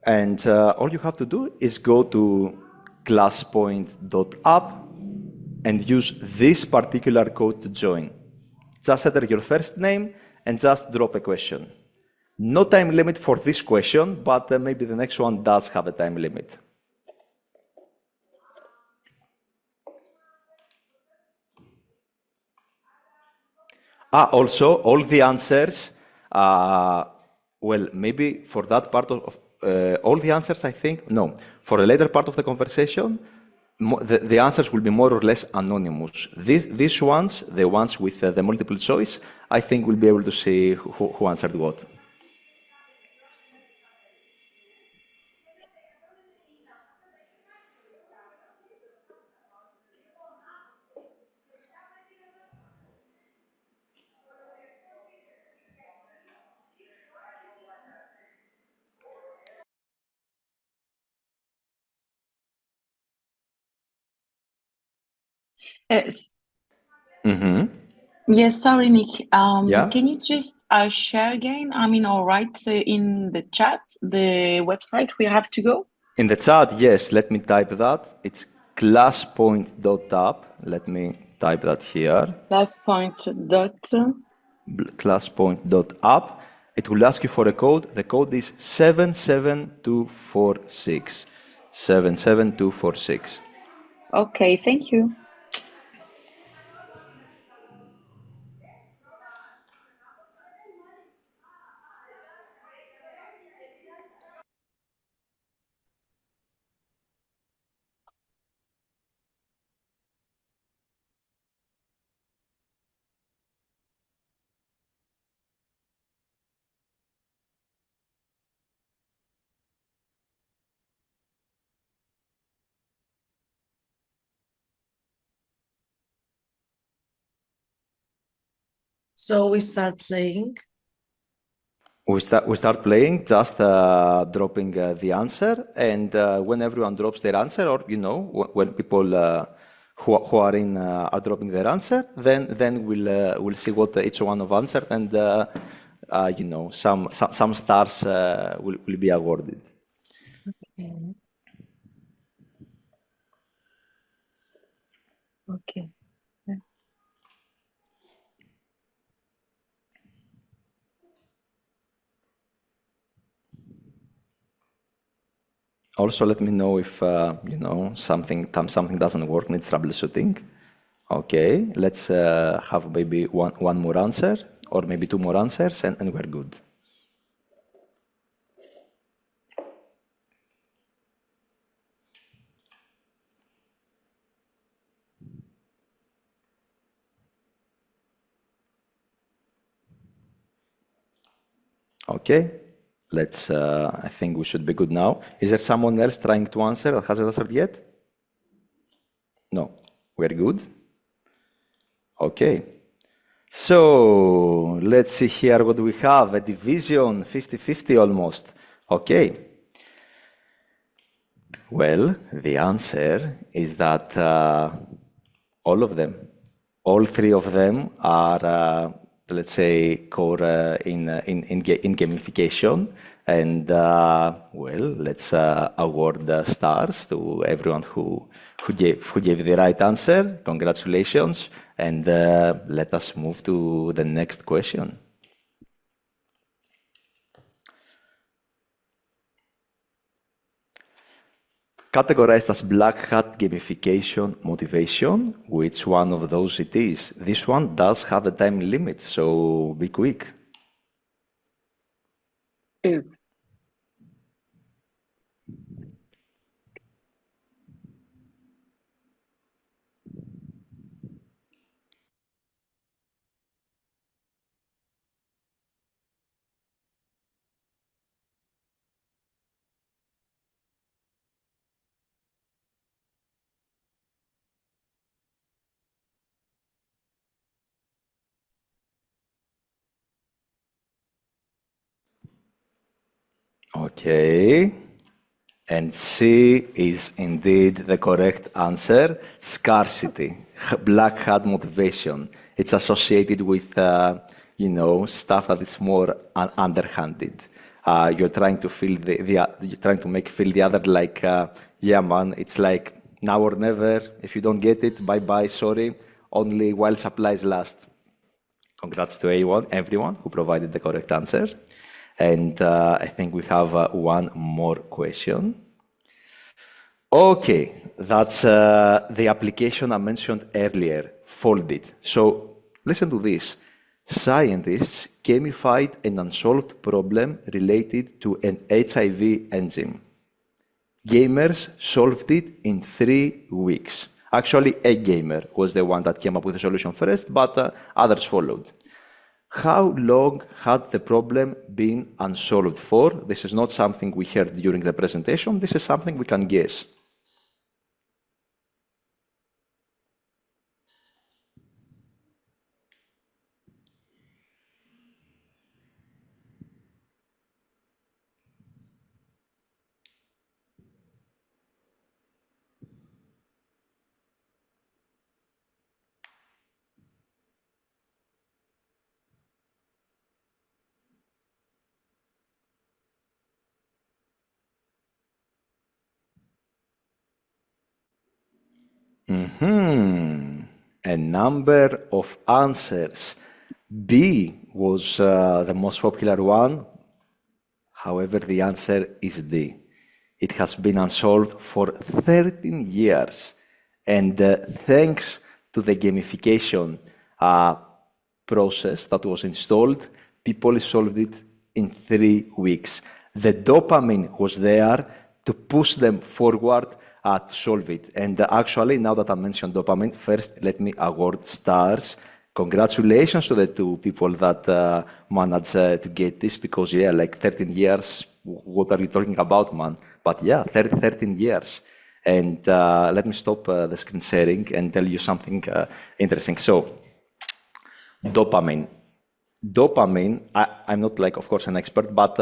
And all you have to do is go to classpoint.app and use this particular code to join. Just enter your first name and just drop a question. No time limit for this question, but maybe the next one does have a time limit. Also, all the answers, well, maybe for that part of all the answers, I think, no. For a later part of the conversation, the answers will be more or less anonymous. These ones, the ones with the multiple choice, I think we'll be able to see who answered what. Yes. Mm-hmm. Yes, sorry, Nick. Yeah. Can you just share again? Or write in the chat the website we have to go? In the chat, yes, let me type that. It's classpoint.app. Let me type that here. Classpoint.app. It will ask you for a code. The code is 77246. 77246. Okay, thank you. So we start playing. We start playing, just dropping the answer, and when everyone drops their answer, or when people who are in are dropping their answer, then we'll see what each one of answered, and some stars will be awarded. Okay. Okay. Also, let me know if something doesn't work, needs troubleshooting. Okay, let's have maybe one more answer, or maybe two more answers, and we're good. Okay, let's. I think we should be good now. Is there someone else trying to answer that hasn't answered yet? No, we're good. Okay. So let's see here what we have. A division 50-50 almost. Okay. Well, the answer is that all of them, all three of them are, let's say, core in gamification. And well, let's award the stars to everyone who gave the right answer. Congratulations. And let us move to the next question. Categorized as black hat gamification motivation, which one of those it is? This one does have a time limit, so be quick. Okay. And C is indeed the correct answer. Scarcity, black hat motivation. It's associated with, stuff that is more underhanded. You're trying to feel you're trying to feel the other like, yeah, man, it's like now or never. If you don't get it, bye-bye, sorry. Only while supplies last. Congrats to everyone who provided the correct answer. And I think we have one more question. Okay, that's the application I mentioned earlier, Folded. So listen to this. Scientists gamified an unsolved problem related to an HIV enzyme. Gamers solved it in 3 weeks. Actually, a gamer was the one that came up with the solution first, but others followed. How long had the problem been unsolved for? This is not something we heard during the presentation. This is something we can guess. A number of answers. B was the most popular one. However, the answer is D. It has been unsolved for 13 years. And thanks to the gamification process that was installed, people solved it in 3 weeks. The dopamine was there to push them forward to solve it. And actually, now that I mentioned dopamine, first let me award stars. Congratulations to the two people that managed to get this, because yeah, like 13 years, what are you talking about, man? But yeah, 13 years. And let me stop the screen sharing and tell you something interesting. So, dopamine. dopamine, I'm not like, of course, an expert, but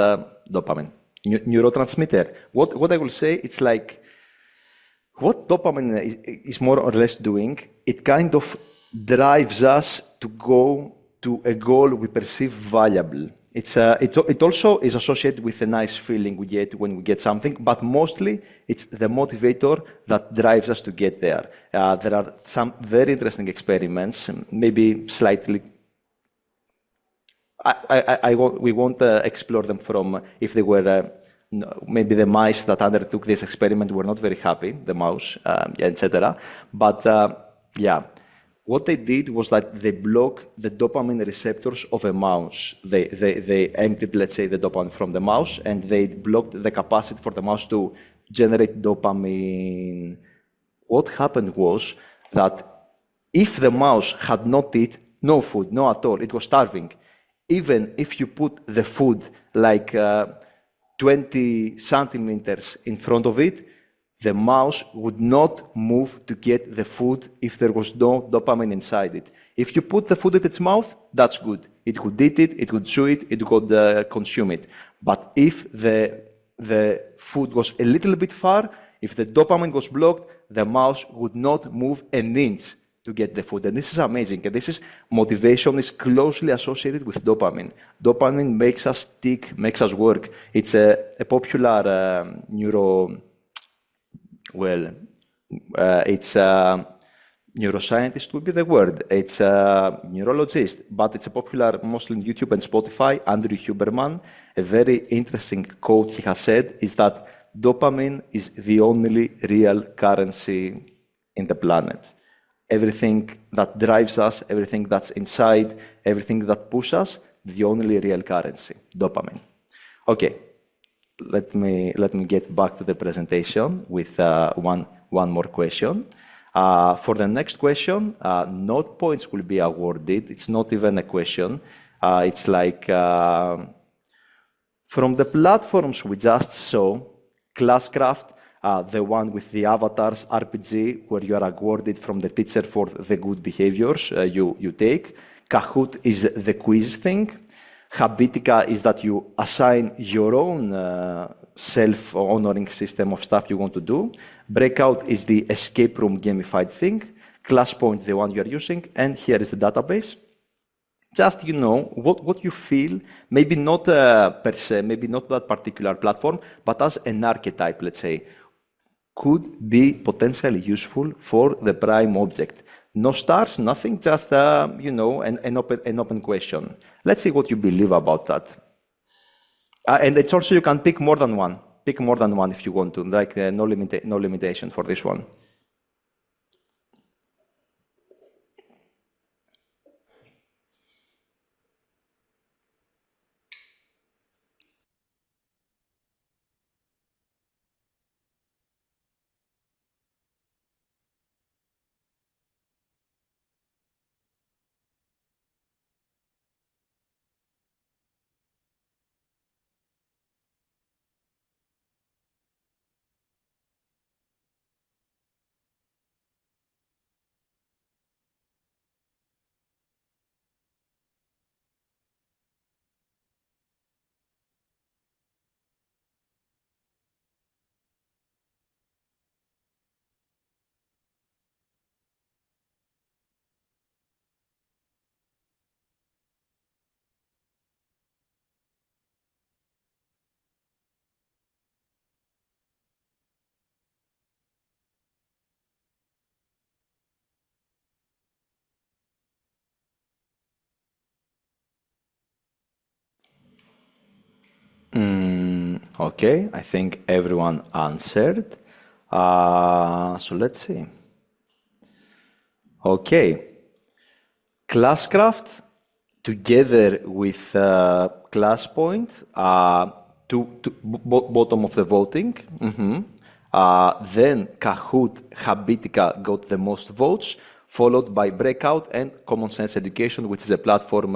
dopamine, neurotransmitter. What I will say, it's like, what dopamine is more or less doing, it kind of drives us to go to a goal we perceive valuable. It also is associated with a nice feeling we get when we get something, but mostly it's the motivator that drives us to get there. There are some very interesting experiments, maybe slightly. We won't explore them from if they were maybe the mice that undertook this experiment were not very happy, the mouse, etc. But yeah, what they did was that they blocked the dopamine receptors of a mouse. They emptied, let's say, the dopamine from the mouse, and they blocked the capacity for the mouse to generate dopamine. What happened was that if the mouse had not eaten no food, no at all, it was starving, even if you put the food like 20 centimeters in front of it, the mouse would not move to get the food if there was no dopamine inside it. If you put the food in its mouth, that's good. It could eat it, it could chew it, it could consume it. But if the food was a little bit far, if the dopamine was blocked, the mouse would not move an inch to get the food. And this is amazing. And this is motivation is closely associated with dopamine. Dopamine makes us tick, makes us work. It's a popular it's neuroscientist would be the word. It's a neurologist, but it's a popular mostly on YouTube and Spotify, Andrew Huberman. A very interesting quote he has said is that dopamine is the only real currency in the planet. Everything that drives us, everything that's inside, everything that pushes us, the only real currency, dopamine. Okay, let me get back to the presentation with one more question. For the next question, note points will be awarded. It's not even a question. It's like from the platforms we just saw, Classcraft, the one with the avatars, RPG, where you are awarded from the teacher for the good behaviors you take. Kahoot is the quiz thing. Habitica is that you assign your own self-honoring system of stuff you want to do. Breakout is the escape room gamified thing. ClassPoint, the one you are using. And here is the database. Just, you know, what you feel, maybe not per se, maybe not that particular platform, but as an archetype, let's say, could be potentially useful for the prime object. No stars, nothing, just, you know, an open question. Let's see what you believe about that. And it's also, you can pick more than one. Pick more than one if you want to, like no limitation for this one. Okay, I think everyone answered. So let's see. Okay. Classcraft, together with ClassPoint, bottom of the voting. Then Kahoot, Habitica got the most votes, followed by Breakout and Common Sense Education, which is a platform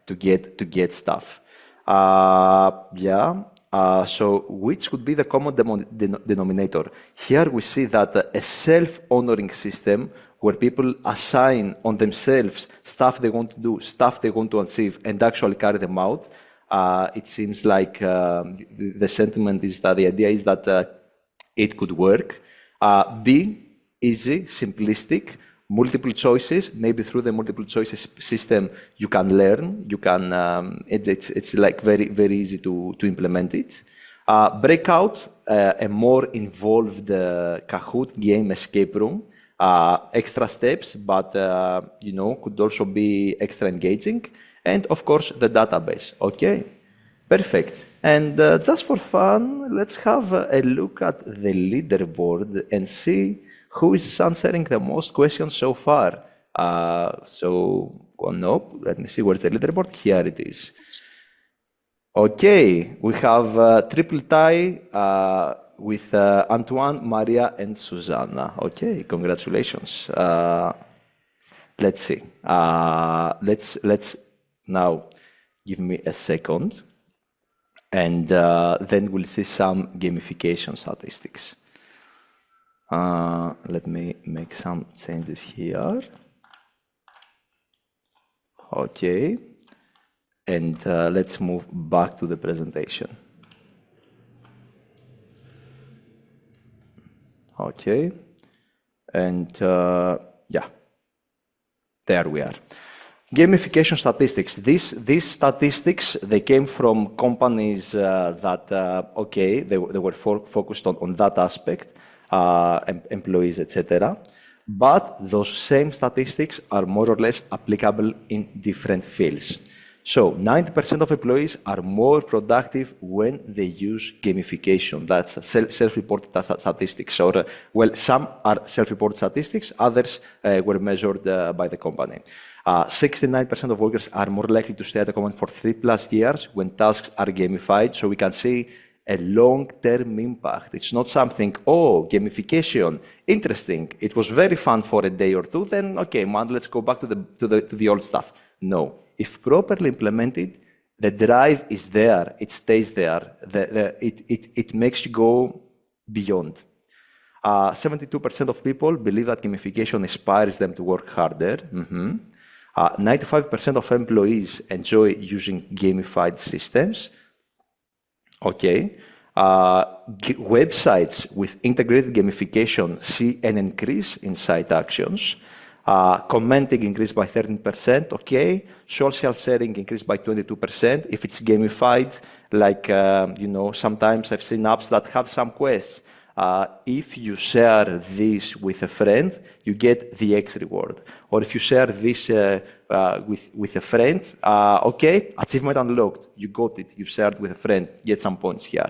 to get stuff. Yeah, So which could be the common denominator? Here we see that a self-honoring system where people assign on themselves stuff they want to do, stuff they want to achieve, and actually carry them out. It seems like the sentiment is that the idea is that it could work. B, easy, simplistic, multiple choices. Maybe through the multiple choices system, you can learn. You can. It's like very easy to implement it. Breakout, a more involved Kahoot game escape room. Extra steps, but could also be extra engaging. And of course, the database. Okay, perfect. And just for fun, let's have a look at the leaderboard and see who is answering the most questions so far. Let me see, where's the leaderboard? Here it is. Okay, we have triple tie with Antoine, Maria, and Susanna. Okay, congratulations. Let's see. Let's now give me a second, and then we'll see some gamification statistics. Let me make some changes here. Okay, and let's move back to the presentation. Okay, and yeah, there we are. Gamification statistics. These statistics, they came from companies that, they were focused on that aspect, employees, etc. But those same statistics are more or less applicable in different fields. So 90% of employees are more productive when they use gamification. That's self-reported statistics. Or, some are self-reported statistics, others were measured by the company. 69% of workers are more likely to stay at a company for 3+ years when tasks are gamified. So we can see a long-term impact. It's not something, gamification, interesting. It was very fun for a day or two. Then, okay, man, let's go back to the old stuff. No. If properly implemented, the drive is there. It stays there. It makes you go beyond. 72% of people believe that gamification inspires them to work harder. 95% of employees enjoy using gamified systems. Okay. Websites with integrated gamification see an increase in site actions. Commenting increased by 13%. Okay. Social sharing increased by 22%. If it's gamified, like, sometimes I've seen apps that have some quests. If you share this with a friend, you get the X reward. Or if you share this with a friend, okay, achievement unlocked. You got it. You've shared with a friend. Get some points here.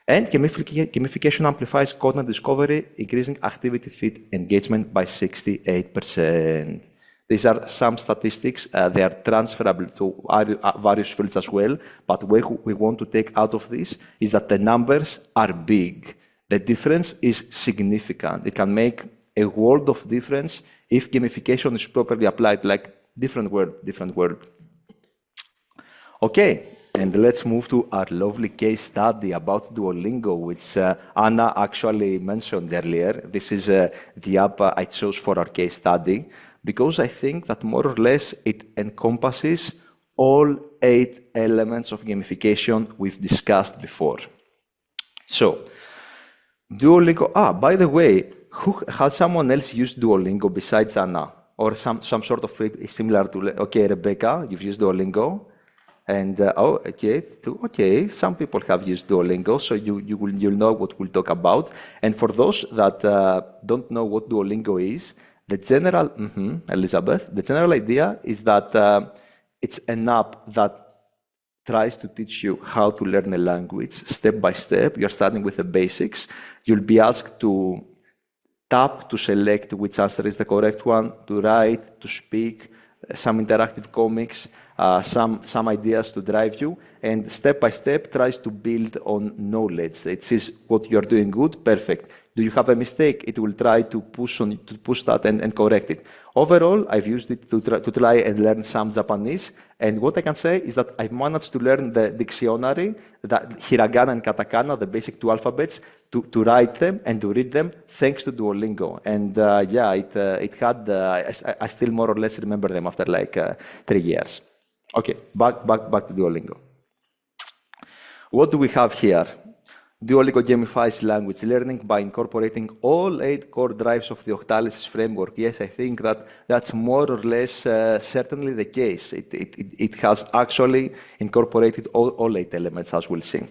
And gamification amplifies content discovery, increasing activity feed engagement by 68%. These are some statistics. They are transferable to various fields as well. But what we want to take out of this is that the numbers are big. The difference is significant. It can make a world of difference if gamification is properly applied, like different word. Okay, and let's move to our lovely case study about Duolingo, which Anna actually mentioned earlier. This is the app I chose for our case study, because I think that more or less it encompasses all 8 elements of gamification we've discussed before. So, Duolingo, by the way, has someone else used Duolingo besides Anna? Or some sort of similar to, okay, Rebecca, you've used Duolingo? And, okay, some people have used Duolingo, so you'll know what we'll talk about. And for those that don't know what Duolingo is, the general, Elizabeth, the general idea is that it's an app that tries to teach you how to learn a language step by step. You're starting with the basics. You'll be asked to tap to select which answer is the correct one, to write, to speak, some interactive comics. some ideas to drive you, and step by step tries to build on knowledge. It sees what you're doing good, perfect. Do you have a mistake? It will try to push that and correct it. Overall, I've used it to try and learn some Japanese, and what I can say is that I've managed to learn the dictionary, the hiragana and katakana, the basic two alphabets, to write them and to read them thanks to Duolingo. And yeah, it had, I still more or less remember them after like 3 years. Okay, back to Duolingo. What do we have here? Duolingo gamifies language learning by incorporating all 8 core drives of the Octalysis framework. Yes, I think that's more or less certainly the case. It has actually incorporated all 8 elements, as we'll see.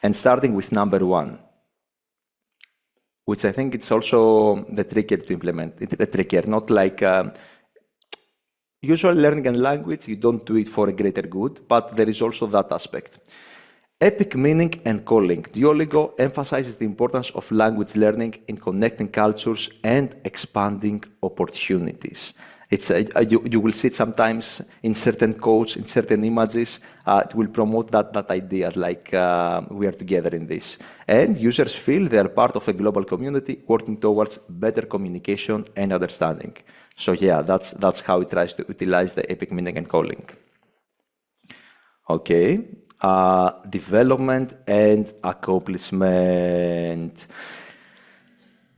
And starting with number 1, which I think it's also the trickier to implement. It's the trickier, not like usually learning a language, you don't do it for a greater good, but there is also that aspect. Epic meaning and calling. Duolingo emphasizes the importance of language learning in connecting cultures and expanding opportunities. It's you will see it sometimes in certain codes, in certain images. It will promote that idea, like we are together in this. And users feel they are part of a global community working towards better communication and understanding. So yeah, that's how it tries to utilize the epic meaning and calling. Okay. Development and accomplishment.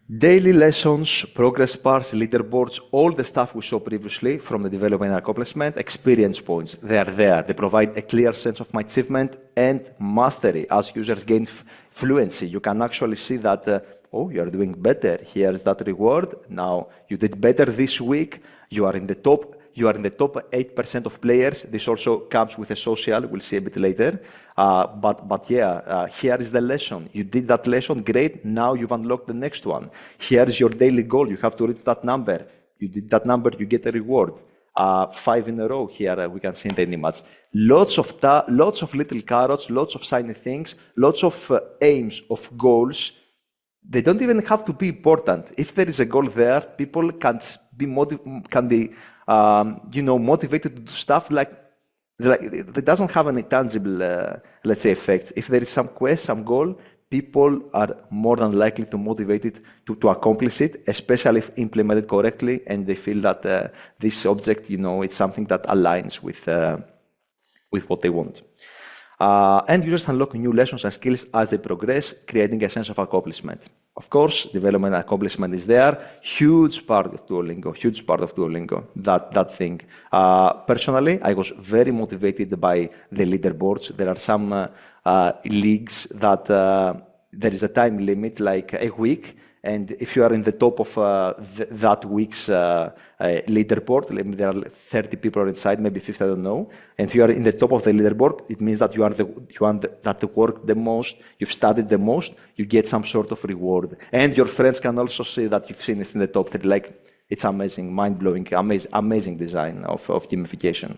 Daily lessons, progress bars, leaderboards, all the stuff we saw previously from the development and accomplishment, experience points, they are there. They provide a clear sense of achievement and mastery. As users gain fluency, you can actually see that, oh, you are doing better. Here's that reward. Now, you did better this week. You are in the top. You are in the top 8% of players. This also comes with a social, we'll see a bit later. But yeah, here is the lesson. You did that lesson, great. Now you've unlocked the next one. Here is your daily goal. You have to reach that number. You did that number, you get a reward. 5 in a row here, we can see in the image. Lots of little carrots, lots of shiny things, lots of aims, of goals. They don't even have to be important. If there is a goal there, people can be motivated to do stuff like it doesn't have any tangible, let's say, effects. If there is some quest, some goal, people are more than likely to motivate it to accomplish it, especially if implemented correctly, and they feel that this object, it's something that aligns with what they want. And users unlock new lessons and skills as they progress, creating a sense of accomplishment. Of course, development and accomplishment is there. Huge part of Duolingo, that thing. Personally, I was very motivated by the leaderboards. There are some leagues that there is a time limit, like a week. And if you are in the top of that week's leaderboard, there are 30 people inside, maybe 50, I don't know. And if you are in the top of the leaderboard, it means that you work the most, you've studied the most, you get some sort of reward. And your friends can also see that you've finished in the top 3. Like, it's amazing, mind-blowing, amazing design of gamification.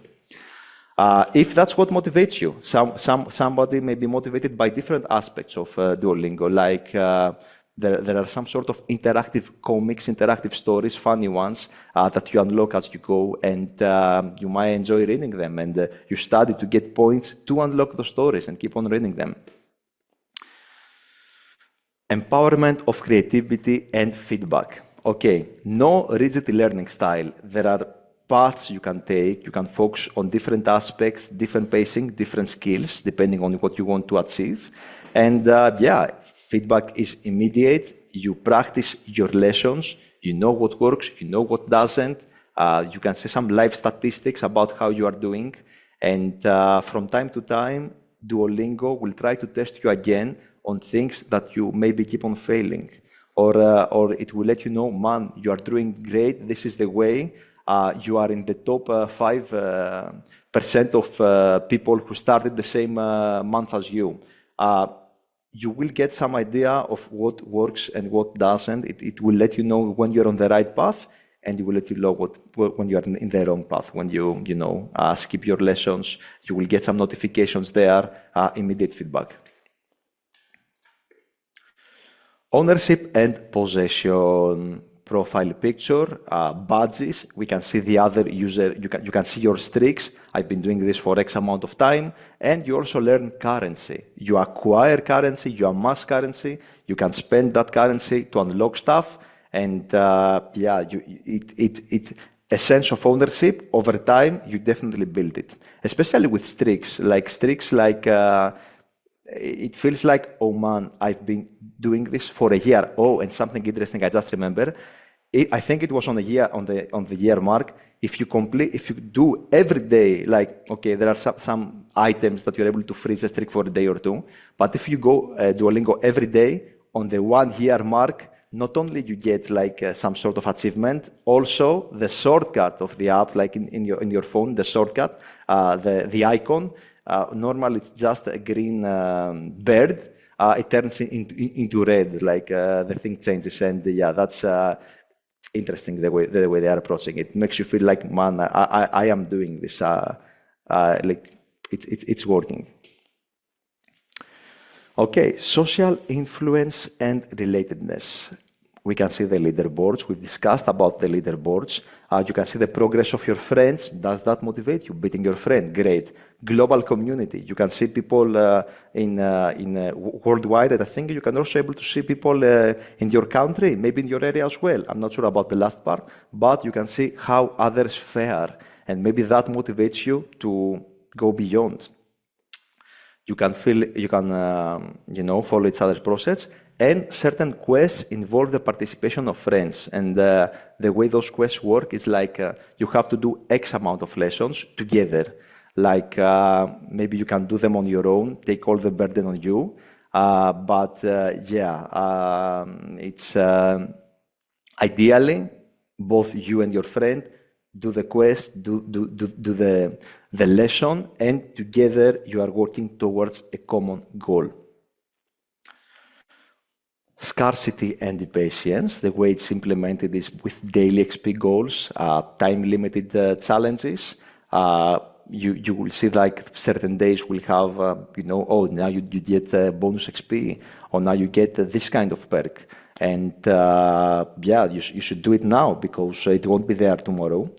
If that's what motivates you, somebody may be motivated by different aspects of Duolingo, like there are some sort of interactive comics, interactive stories, funny ones that you unlock as you go, and you might enjoy reading them, and you study to get points to unlock the stories and keep on reading them. Empowerment of creativity and feedback. Okay, no rigid learning style. There are paths you can take. You can focus on different aspects, different pacing, different skills, depending on what you want to achieve. And yeah, feedback is immediate. You practice your lessons. You know what works. You know what doesn't. You can see some live statistics about how you are doing. And from time to time, Duolingo will try to test you again on things that you maybe keep on failing. Or it will let you know, man, you are doing great. This is the way. You are in the top 5% of people who started the same month as you. You will get some idea of what works and what doesn't. It will let you know when you're on the right path, and it will let you know when you are in the wrong path. When you skip your lessons, you will get some notifications there, immediate feedback. Ownership and possession. profile picture, badges. We can see the other user. You can see your streaks. I've been doing this for X amount of time, and you also learn currency. You acquire currency. You amass currency. You can spend that currency to unlock stuff, and yeah, it a sense of ownership over time. You definitely build it, especially with streaks. It feels like, oh man, I've been doing this for a year. Oh, and something interesting I just remember. I think it was on the year mark. If you do every day, like, okay, there are some items that you're able to freeze a streak for a day or two. But if you go Duolingo every day on the 1 year mark, not only you get like some sort of achievement, also the shortcut of the app, like in your phone, the shortcut, the icon. Normally it's just a green bird. It turns into red, like the thing changes, and yeah, that's interesting the way they are approaching it. Makes you feel like, man, I am doing this. Like it's working. Okay, social influence and relatedness. We can see the leaderboards. We've discussed about the leaderboards. You can see the progress of your friends. Does that motivate you? Beating your friend, great. Global community. You can see people in worldwide. And I think you can also able to see people in your country, maybe in your area as well. I'm not sure about the last part, but you can see how others fare, and maybe that motivates you to go beyond. You can follow each other's process, and certain quests involve the participation of friends. And the way those quests work is like you have to do X amount of lessons together. Like maybe you can do them on your own, take all the burden on you. It's ideally both you and your friend do the quest, do the lesson, and together you are working towards a common goal. Scarcity and impatience, the way it's implemented is with daily XP goals, time-limited challenges. You will see like certain days will have, oh, now you get bonus XP, or now you get this kind of perk. And you should do it now because it won't be there tomorrow.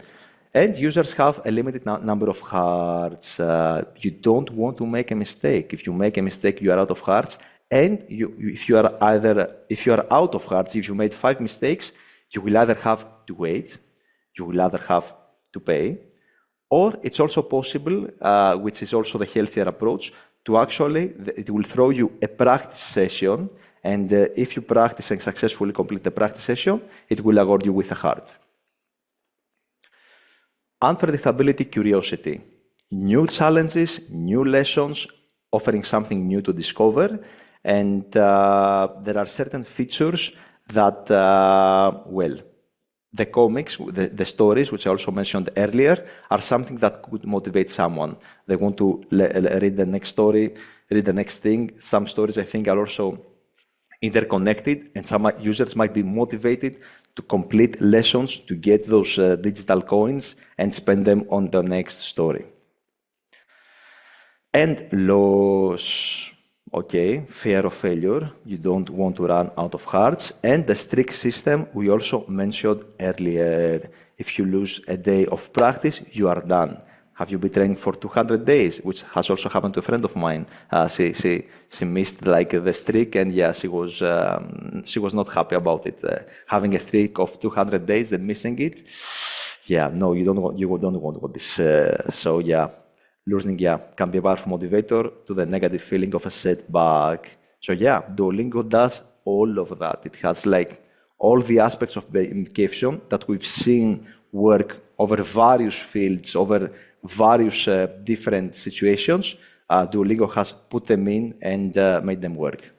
And users have a limited number of hearts. You don't want to make a mistake. If you make a mistake, you are out of hearts. And if you are out of hearts, if you made 5 mistakes, you will either have to wait, you will either have to pay, or it's also possible, which is also the healthier approach, to actually, it will throw you a practice session, and if you practice and successfully complete the practice session, it will award you with a heart. Unpredictability, curiosity. New challenges, new lessons, offering something new to discover. And there are certain features that, the comics, the stories, which I also mentioned earlier, are something that could motivate someone. They want to read the next story, read the next thing. Some stories, I think, are also interconnected, and some users might be motivated to complete lessons to get those digital coins and spend them on the next story. And loss. Okay, fear of failure. You don't want to run out of hearts. And the strict system we also mentioned earlier. If you lose a day of practice, you are done. Have you been training for 200 days? Which has also happened to a friend of mine. She missed like the streak, and yeah, she was not happy about it. Having a streak of 200 days, then missing it. Yeah, no, you don't want this. So yeah. Losing, can be a powerful motivator to the negative feeling of a setback. So yeah, Duolingo does all of that. It has like all the aspects of gamification that we've seen work over various fields, over various different situations. Duolingo has put them in and made them work.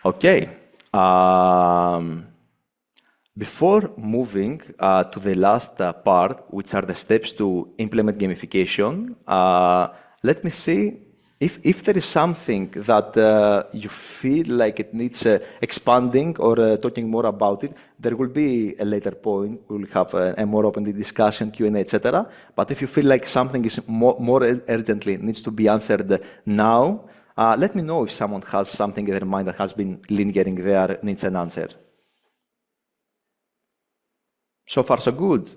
Okay. Before moving to the last part, which are the steps to implement gamification, let me see if there is something that you feel like it needs expanding or talking more about it. There will be a later point. We will have a more open discussion, Q&A, etc. But if you feel like something is more urgently needs to be answered now, let me know if someone has something in their mind that has been lingering there, needs an answer. So far, so good.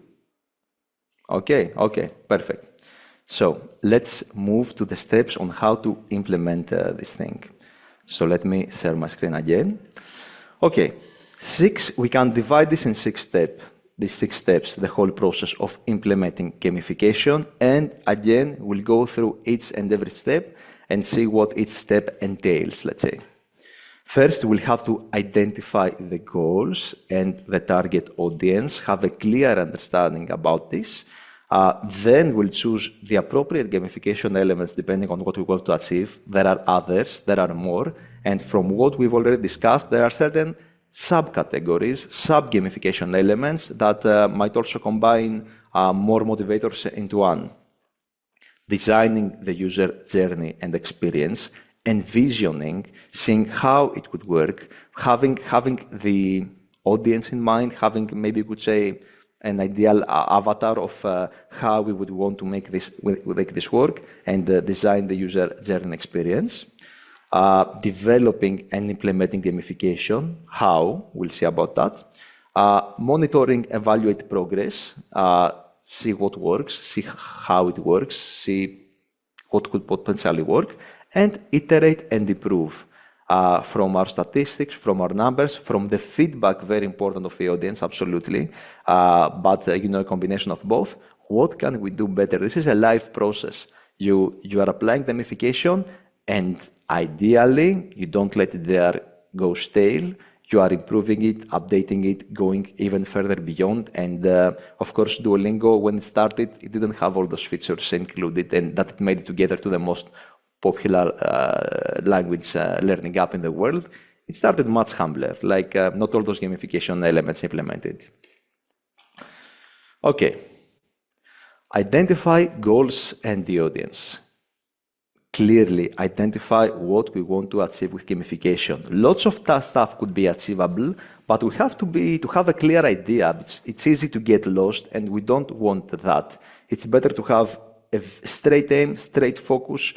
Okay, perfect. So let's move to the steps on how to implement this thing. So let me share my screen again. Okay, we can divide this in 6 steps. These 6 steps, the whole process of implementing gamification. And again, we'll go through each and every step and see what each step entails, let's say. First, we'll have to identify the goals and the target audience, have a clear understanding about this. Then we'll choose the appropriate gamification elements depending on what we want to achieve. There are others, there are more. And from what we've already discussed, there are certain subcategories, sub-gamification elements that might also combine more motivators into one. Designing the user journey and experience, envisioning, seeing how it could work, having the audience in mind, having, maybe you could say, an ideal avatar of how we would want to make this work, and design the user journey experience. Developing and implementing gamification, how, we'll see about that. Monitoring, evaluate progress, see what works, see how it works, see what could potentially work, and iterate and improve from our statistics, from our numbers, from the feedback, very important, of the audience, absolutely, but a combination of both. What can we do better? This is a live process. You are applying gamification, and ideally, you don't let it there go stale. You are improving it, updating it, going even further beyond. And of course, Duolingo, when it started, it didn't have all those features included, and that it made it together to the most popular language learning app in the world. It started much humbler, like not all those gamification elements implemented. Okay. Identify goals and the audience. Clearly identify what we want to achieve with gamification. Lots of stuff could be achievable, but we have to have a clear idea. It's easy to get lost, and we don't want that. It's better to have a straight aim, straight focus,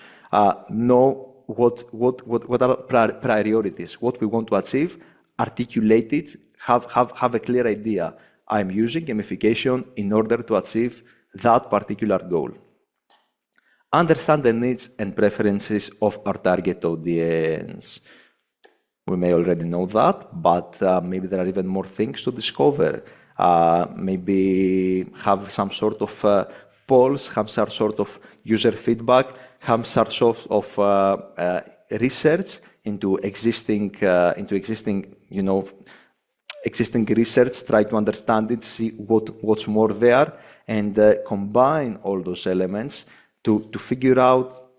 know what are priorities, what we want to achieve, articulate it, have a clear idea. I'm using gamification in order to achieve that particular goal. Understand the needs and preferences of our target audience. We may already know that, but maybe there are even more things to discover. Maybe have some sort of polls, have some sort of user feedback, have some sort of research into existing research, try to understand it, see what's more there, and combine all those elements to figure out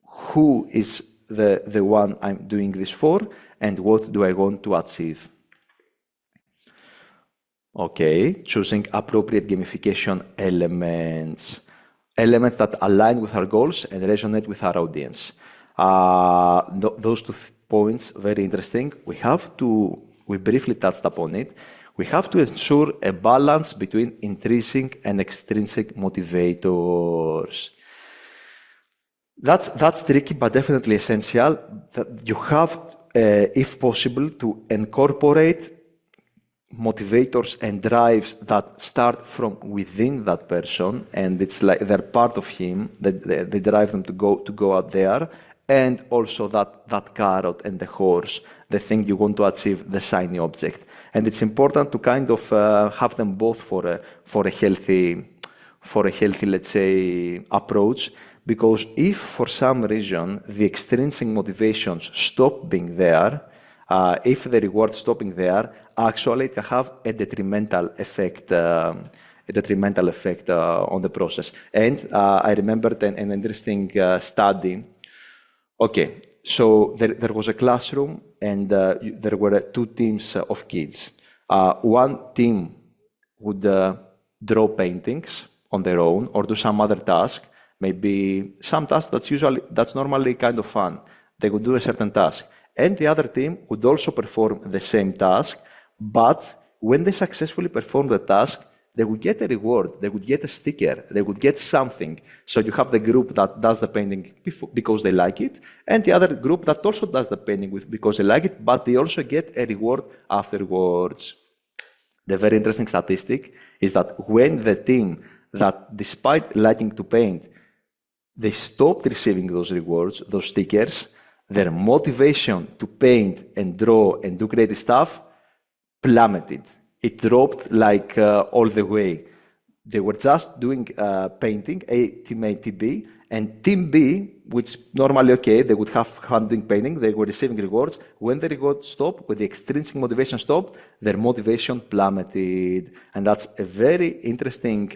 who is the one I'm doing this for and what do I want to achieve. Okay, choosing appropriate gamification elements. Elements that align with our goals and resonate with our audience. Those 2 points, very interesting. We briefly touched upon it. We have to ensure a balance between intrinsic and extrinsic motivators. That's tricky, but definitely essential. That you have, if possible, to incorporate motivators and drives that start from within that person, and it's like they're part of him. They drive them to go out there, and also that carrot and the horse, the thing you want to achieve, the shiny object. And it's important to kind of have them both for a healthy, let's say, approach. Because if for some reason the extrinsic motivations stop being there, if the rewards stopping there, actually it can have a detrimental effect on the process. And I remembered an interesting study. Okay, so there was a classroom, and there were 2 teams of kids. One team would draw paintings on their own or do some other task, maybe some task that's normally kind of fun. They would do a certain task. And the other team would also perform the same task, but when they successfully perform the task, they would get a reward, they would get a sticker, they would get something. So you have the group that does the painting because they like it, and the other group that also does the painting because they like it, but they also get a reward afterwards. The very interesting statistic is that when the team that, despite liking to paint, they stopped receiving those rewards, those stickers, their motivation to paint and draw and do creative stuff plummeted. It dropped like all the way. They were just doing painting, team A, team B, and team B, which normally, okay, they would have fun doing painting, they were receiving rewards. When the rewards stopped, when the extrinsic motivation stopped, their motivation plummeted. And that's a very interesting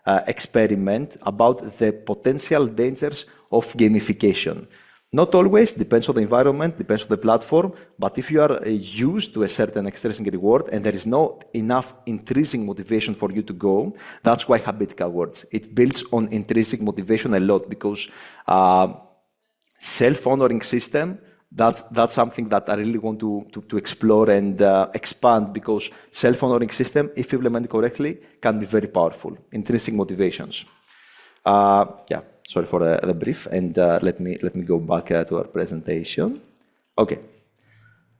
experiment about the potential dangers of gamification. Not always, depends on the environment, depends on the platform, but if you are used to a certain extrinsic reward and there is not enough intrinsic motivation for you to go, that's why Habitica works. It builds on intrinsic motivation a lot because self-honoring system, that's something that I really want to explore and expand because self-honoring system, if implemented correctly, can be very powerful. Intrinsic motivations. Yeah. Sorry for the brief, and let me go back to our presentation. Okay.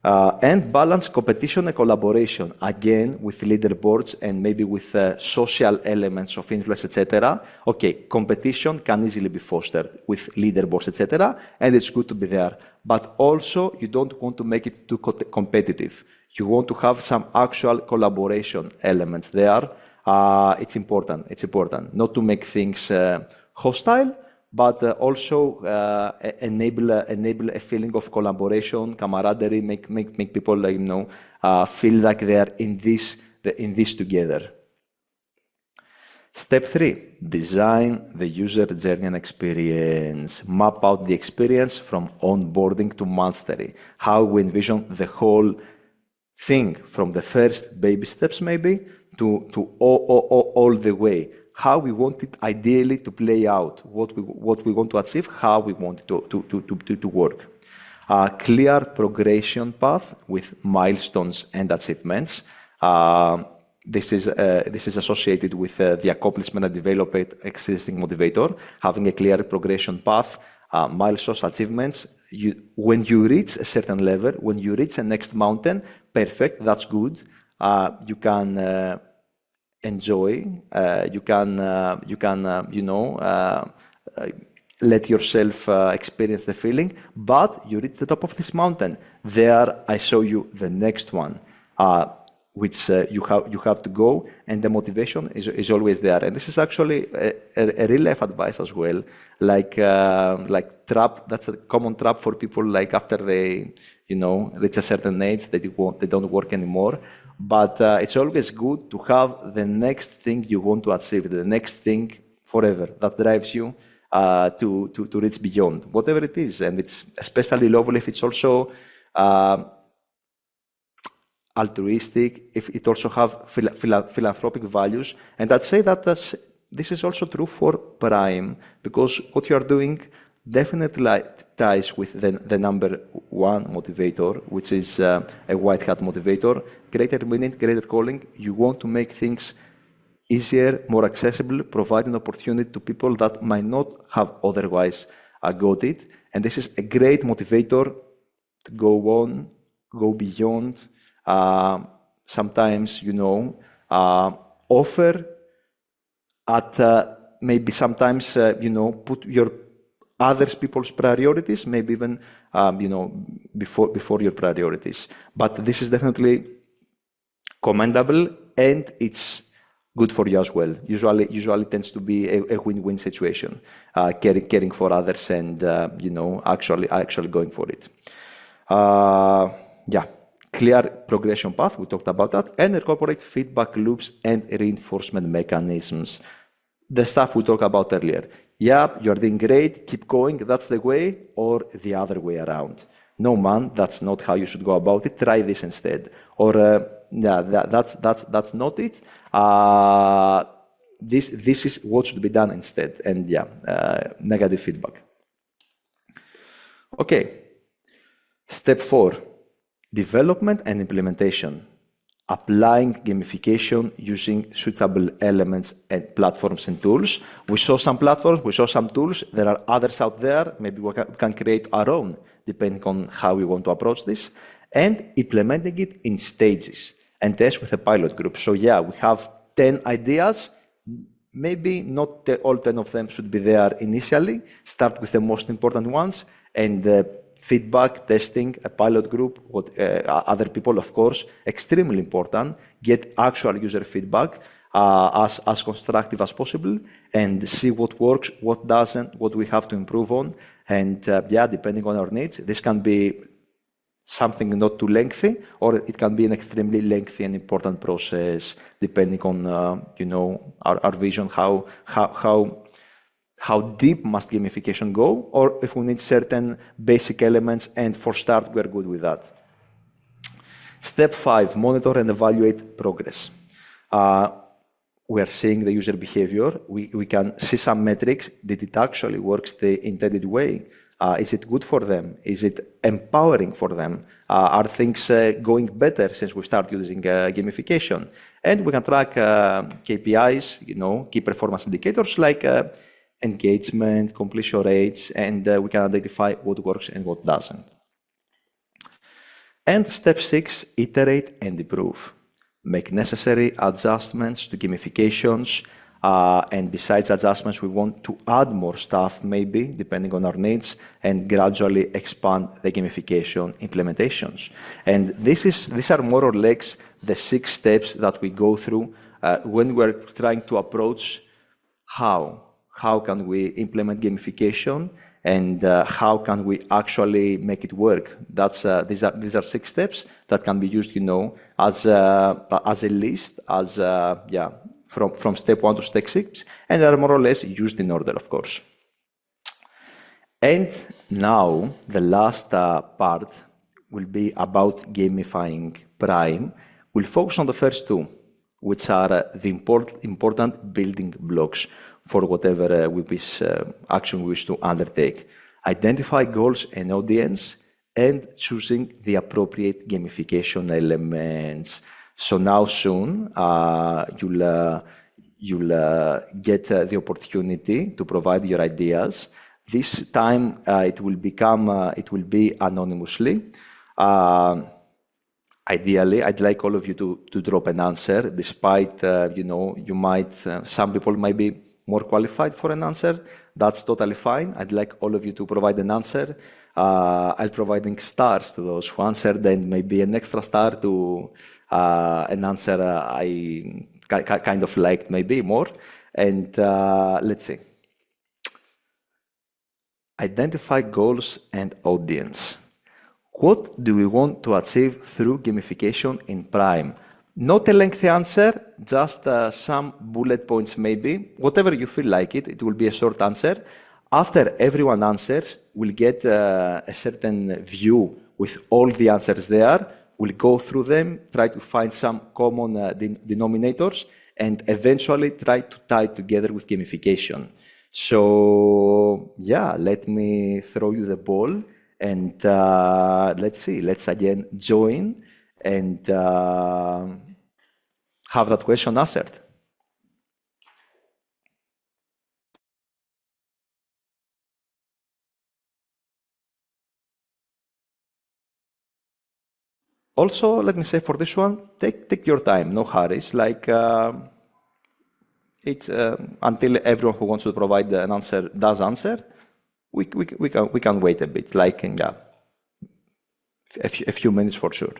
And balance competition and collaboration, again, with leaderboards and maybe with social elements of influence, etc. Okay, competition can easily be fostered with leaderboards, etc., and it's good to be there. But also, you don't want to make it too competitive. You want to have some actual collaboration elements there. It's important. It's important not to make things hostile, but also enable a feeling of collaboration, camaraderie, make people feel like they are in this together. Step 3, design the user journey and experience. Map out the experience from onboarding to mastery. How we envision the whole thing from the first baby steps maybe to all the way. How we want it ideally to play out, what we want to achieve, how we want it to work. A clear progression path with milestones and achievements. This is associated with the accomplishment and developed existing motivator, having a clear progression path, milestones, achievements. When you reach a certain level, when you reach the next mountain, perfect, that's good. You can enjoy, you can let yourself experience the feeling, but you reach the top of this mountain. There, I show you the next one, which you have to go, and the motivation is always there. And this is actually a real life advice as well, like trap. That's a common trap for people. Like after they reach a certain age, they don't work anymore. But it's always good to have the next thing you want to achieve, the next thing forever that drives you to reach beyond, whatever it is. And it's especially lovely if it's also altruistic, if it also have philanthropic values. And I'd say that this is also true for PR.I.M.E, because what you are doing definitely ties with the number one motivator, which is a white hat motivator. Greater meaning, greater calling. You want to make things easier, more accessible, provide an opportunity to people that might not have otherwise got it. And this is a great motivator to go on, go beyond. Sometimes, offer at maybe sometimes, put your others people's priorities, maybe even before your priorities. But this is definitely commendable, and it's good for you as well. Usually tends to be a win-win situation, caring for others and actually going for it. Yeah, clear progression path. We talked about that, and incorporate feedback loops and reinforcement mechanisms. The stuff we talked about earlier. Yeah, you're doing great, keep going, that's the way, or the other way around. No, man, that's not how you should go about it, try this instead. Or, yeah, that's not it. This is what should be done instead. And yeah, negative feedback. Okay, step 4, development and implementation. Applying gamification using suitable elements and platforms and tools. We saw some platforms, we saw some tools. There are others out there. Maybe we can create our own, depending on how we want to approach this. And implementing it in stages. and test with a pilot group. So yeah, we have 10 ideas. Maybe not all 10 of them should be there initially. Start with the most important ones, and feedback, testing, a pilot group, other people, of course, extremely important. Get actual user feedback as constructive as possible, and see what works, what doesn't, what we have to improve on. And yeah, depending on our needs, this can be something not too lengthy, or it can be an extremely lengthy and important process, depending on you know, our vision, how deep must gamification go, or if we need certain basic elements, and for start, we're good with that. Step 5, monitor and evaluate progress. We are seeing the user behavior. We can see some metrics. Did it actually work the intended way? Is it good for them? Is it empowering for them? Are things going better since we start using gamification? And we can track KPIs, you know, key performance indicators like engagement, completion rates, and we can identify what works and what doesn't. And step 6, iterate and improve. Make necessary adjustments to gamifications. And besides adjustments, we want to add more stuff, maybe, depending on our needs, and gradually expand the gamification implementations. And these are more or less the 6 steps that we go through when we're trying to approach how can we implement gamification, and how can we actually make it work. These are 6 steps that can be used, you know, as a list, yeah, from step 1 to step 6, and are more or less used in order, of course. And now the last part will be about gamifying Prime. We'll focus on the first 2, which are the important building blocks for whatever action we wish to undertake. Identify goals and audience, and choosing the appropriate gamification elements. So now soon, you'll get the opportunity to provide your ideas. This time, it will be anonymously. Ideally, I'd like all of you to drop an answer, despite, you know, some people might be more qualified for an answer. That's totally fine. I'd like all of you to provide an answer. I'll providing stars to those who answered, and maybe an extra star to an answer I kind of liked maybe more. And let's see. Identify goals and audience. What do we want to achieve through gamification in Prime? Not a lengthy answer, just some bullet points maybe. Whatever you feel like it will be a short answer. After everyone answers, we'll get a certain view with all the answers there. We'll go through them, try to find some common denominators, and eventually try to tie it together with gamification. So yeah, let me throw you the ball, and let's see. Let's again join and have that question answered. Also, let me say for this one, take your time, no hurries. Like it's until everyone who wants to provide an answer does answer. We can wait a bit, like yeah, a few minutes for sure.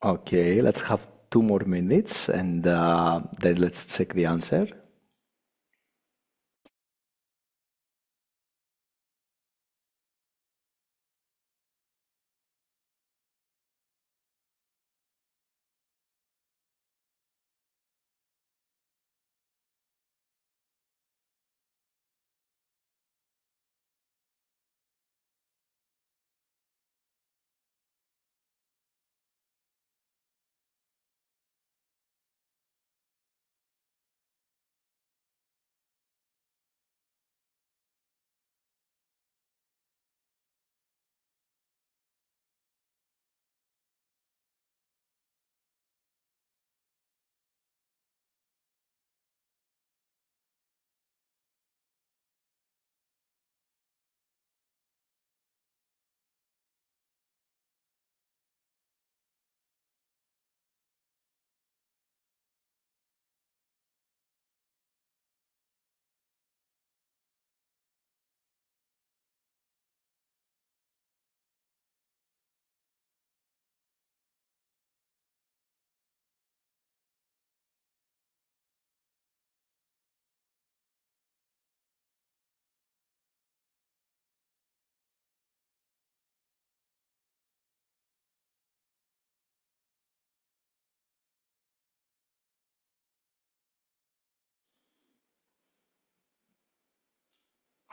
Okay, let's have 2 more minutes and then let's check the answer.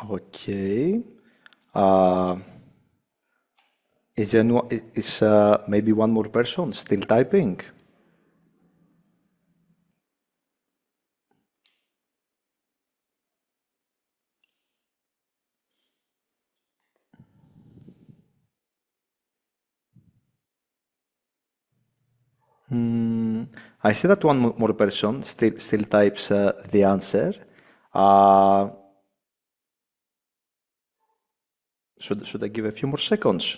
Okay. Is maybe one more person still typing? I see that one more person still types the answer. Should I give a few more seconds?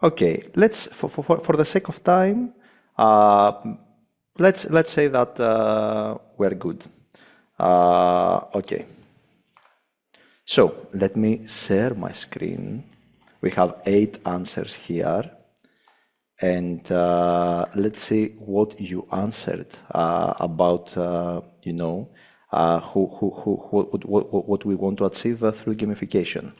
Okay, let's for the sake of time, let's say that we're good. Okay. So let me share my screen. We have 8 answers here, and let's see what you answered about what we want to achieve through gamification.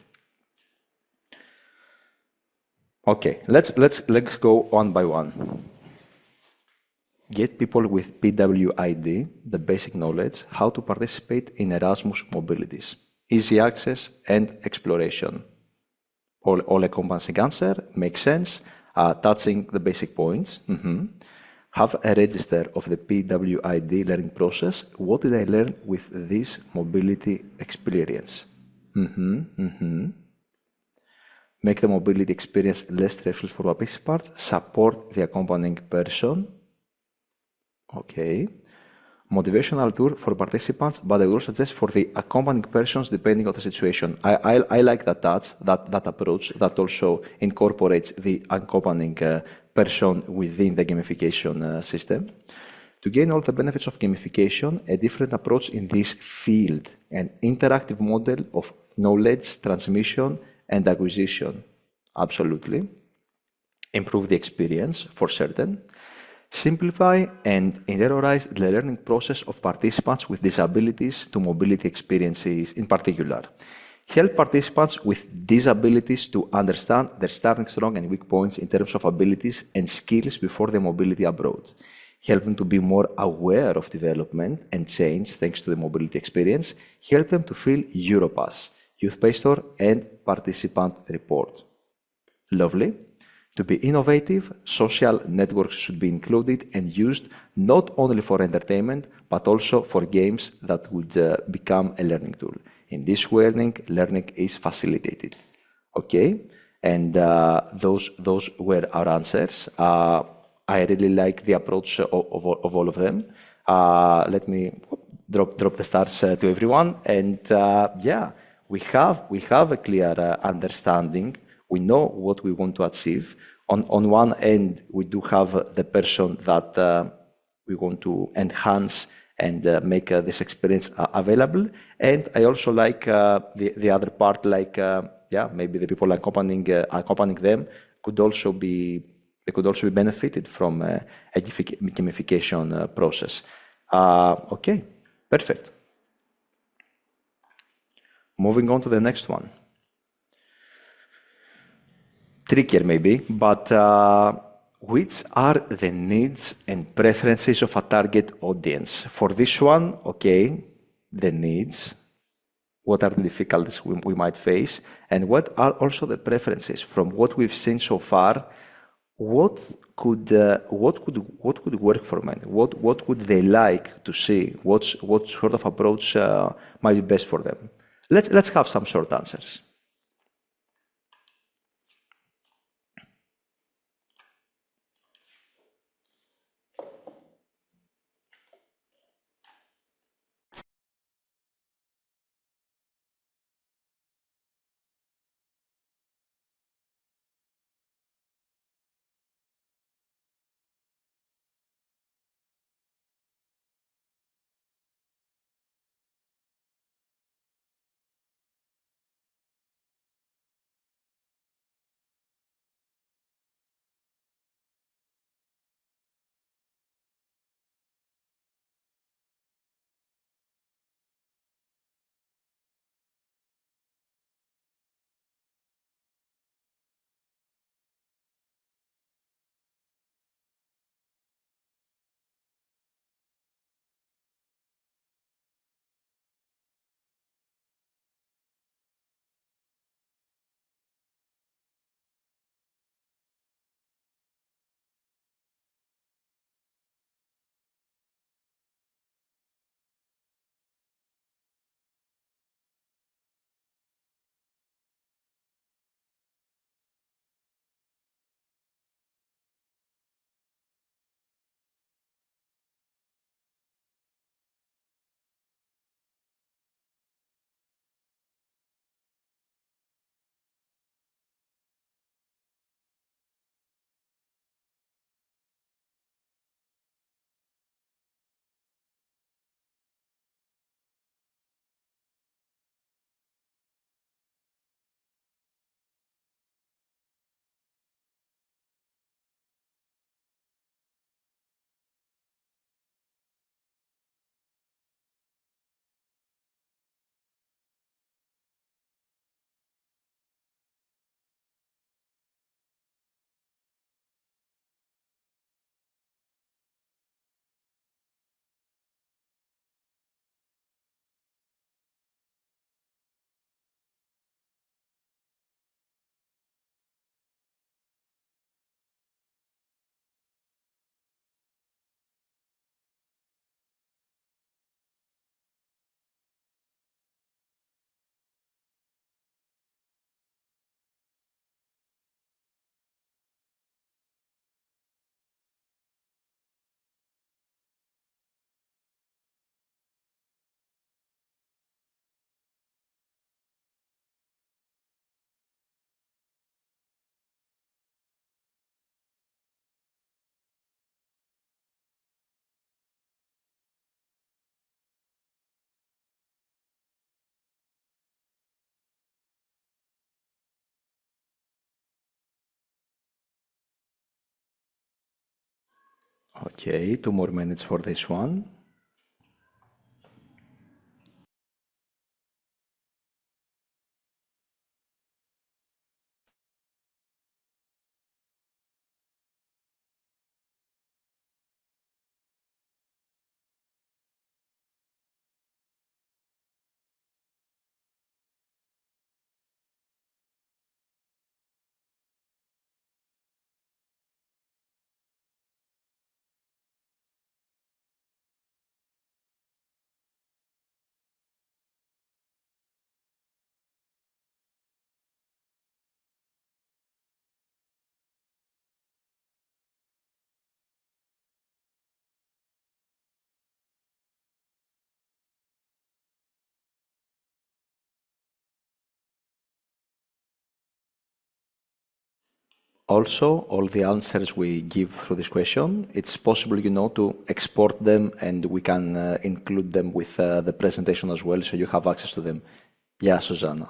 Okay, let's go one by one. Get people with PWID the basic knowledge how to participate in Erasmus mobilities, easy access and exploration. All encompassing answer makes sense, touching the basic points. Have a register of the PWID learning process. What did I learn with this mobility experience? Make the mobility experience less stressful for participants. Support the accompanying person. Okay. Motivational tour for participants, but I will suggest for the accompanying persons depending on the situation. I like that approach that also incorporates the accompanying person within the gamification system. To gain all the benefits of gamification, a different approach in this field, an interactive model of knowledge transmission and acquisition. Absolutely. Improve the experience for certain. Simplify and interiorize the learning process of participants with disabilities to mobility experiences in particular. Help participants with disabilities to understand their starting strong and weak points in terms of abilities and skills before their mobility abroad. Help them to be more aware of development and change thanks to the mobility experience. Help them to feel Europass, Youth Pay Store, and Participant Report. Lovely. To be innovative, social networks should be included and used not only for entertainment, but also for games that would become a learning tool. In this learning is facilitated. Okay, and those were our answers. I really like the approach of all of them. Let me drop the stars to everyone, and yeah, we have a clear understanding. We know what we want to achieve. On one end, we do have the person that we want to enhance and make this experience available. And I also like the other part, like yeah, maybe the people accompanying them could also be benefited from a gamification process. Okay, perfect. Moving on to the next one. Trickier maybe, but which are the needs and preferences of a target audience? For this one, okay, the needs, what are the difficulties we might face, and what are also the preferences from what we've seen so far. What could work for men? What would they like to see? What sort of approach might be best for them? Let's have some short answers. Okay, 2 more minutes for this one. Also, all the answers we give through this question, it's possible, to export them, and we can include them with the presentation as well, so you have access to them. Yeah, Susanna.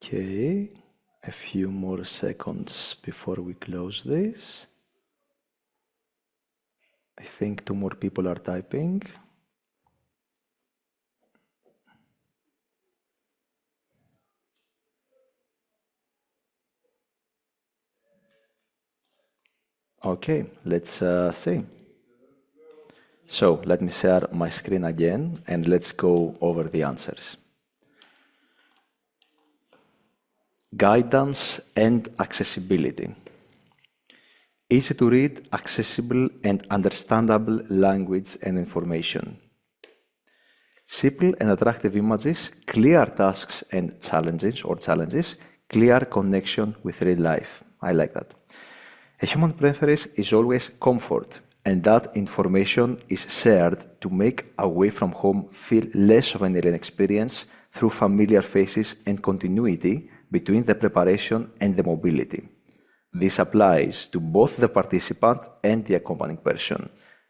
Okay, a few more seconds before we close this. I think 2 more people are typing. Okay, let's see. So let me share my screen again, and let's go over the answers. Guidance and accessibility. Easy to read, accessible and understandable language and information. Simple and attractive images, clear tasks and challenges, clear connection with real life. I like that. A human preference is always comfort, and that information is shared to make away from home feel less of an alien experience through familiar faces and continuity between the preparation and the mobility. This applies to both the participant and the accompanying person.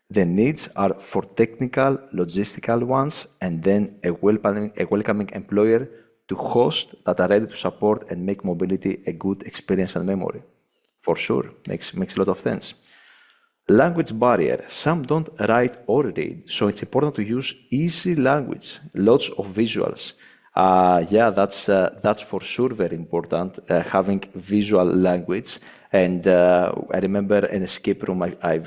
The needs are for technical, logistical ones, and then a welcoming employer to host that are ready to support and make mobility a good experience and memory. For sure, makes a lot of sense. Language barrier. Some don't write or read, so it's important to use easy language, lots of visuals. Yeah, that's for sure very important, having visual language. And I remember an escape room I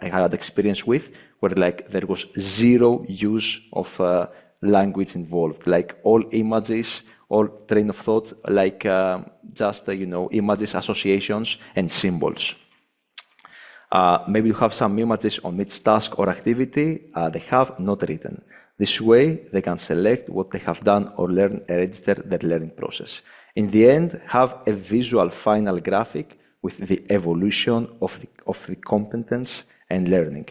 had experience with, where there was zero use of language involved, all images, all train of thought, just images, associations, and symbols. Maybe you have some images on each task or activity they have not written. This way, they can select what they have done or learn and register their learning process. In the end, have a visual final graphic with the evolution of the competence and learning.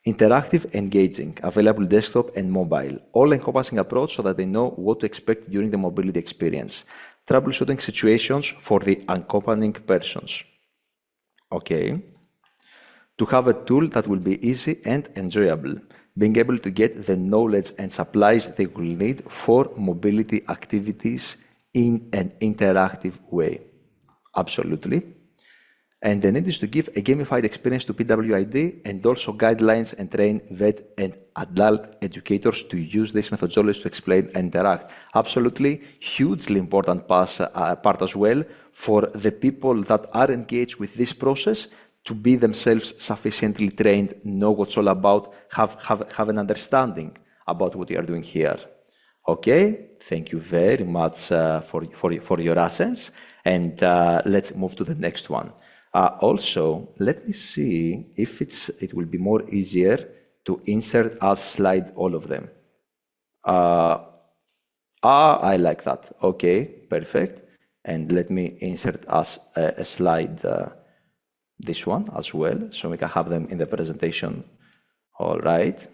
Interactive, engaging, available desktop and mobile, all-encompassing approach so that they know what to expect during the mobility experience. Troubleshooting situations for the accompanying persons. Okay. To have a tool that will be easy and enjoyable, being able to get the knowledge and supplies they will need for mobility activities in an interactive way. Absolutely. And the need is to give a gamified experience to PWID and also guidelines and train vet and adult educators to use this methodology to explain and interact. Absolutely, hugely important part as well for the people that are engaged with this process to be themselves sufficiently trained, know what's all about, have an understanding about what you are doing here. Okay, thank you very much for your answers, and let's move to the next one. Also, let me see if it will be more easier to insert as slide all of them. I like that. Okay, perfect. And let me insert as a slide this one as well, so we can have them in the presentation. All right.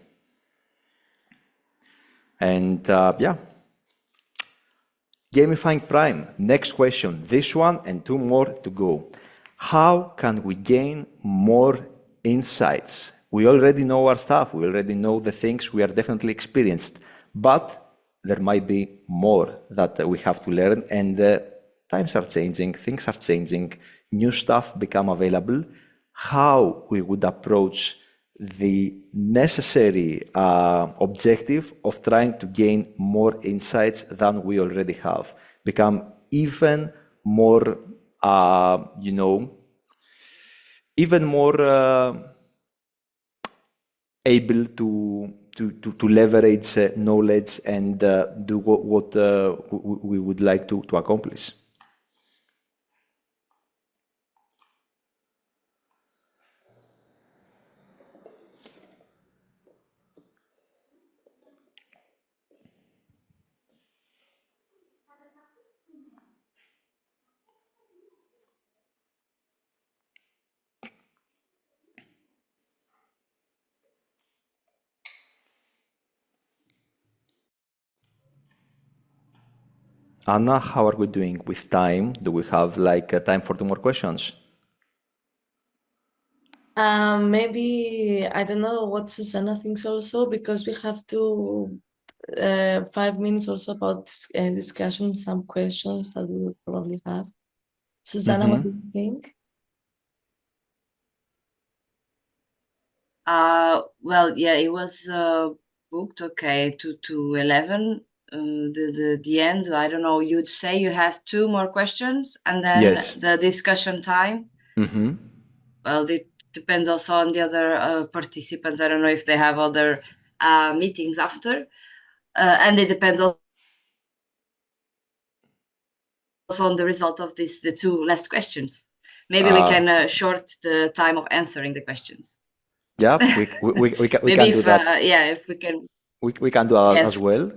And yeah. Gamifying Prime. Next question. This one and 2 more to go. How can we gain more insights? We already know our stuff. We already know the things we are definitely experienced, but there might be more that we have to learn, and times are changing, things are changing, new stuff become available. How we would approach the necessary objective of trying to gain more insights than we already have, become even more, even more able to leverage knowledge and do what we would like to accomplish. Anna, how are we doing with time? Do we have time for 2 more questions? Maybe, I don't know what Susanna thinks also, because we have 5 minutes also about discussion, some questions that we will probably have. Susanna, what do you think? Well, yeah, it was booked, okay, to 11. The end, I don't know, you'd say you have 2 more questions and then Yes. the discussion time. Well, it depends also on the other participants. I don't know if they have other meetings after. And it depends also on the result of the 2 last questions. Maybe we can short the time of answering the questions. Yeah, we can Maybe do if that. if we can. We can do that Yes. as well.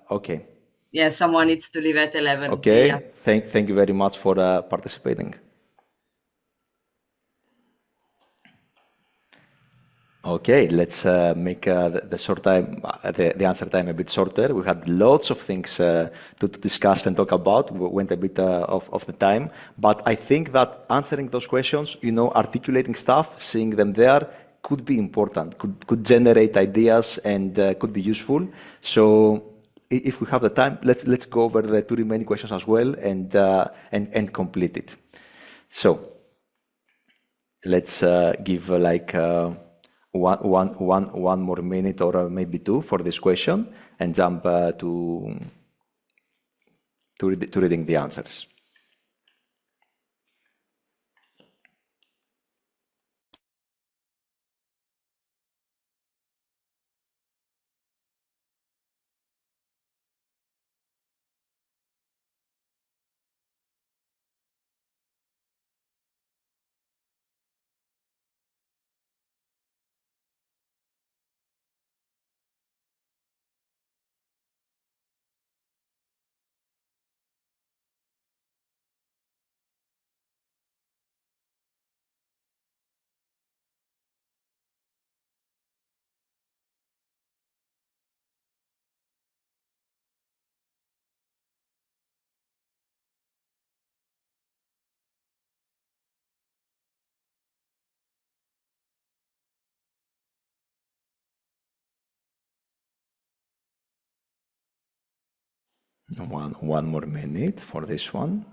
Okay. Yeah, someone needs to leave at 11. Okay. Yeah. Thank you very much for participating. Okay, let's make the short time, the answer time a bit shorter. We had lots of things to discuss and talk about. We went a bit of the time, but I think that answering those questions, articulating stuff, seeing them there, could be important, could generate ideas and could be useful. So if we have the time, let's go over the 2 remaining questions as well and complete it. So let's give one more minute or maybe 2 for this question and jump to reading the answers. One more minute for this one.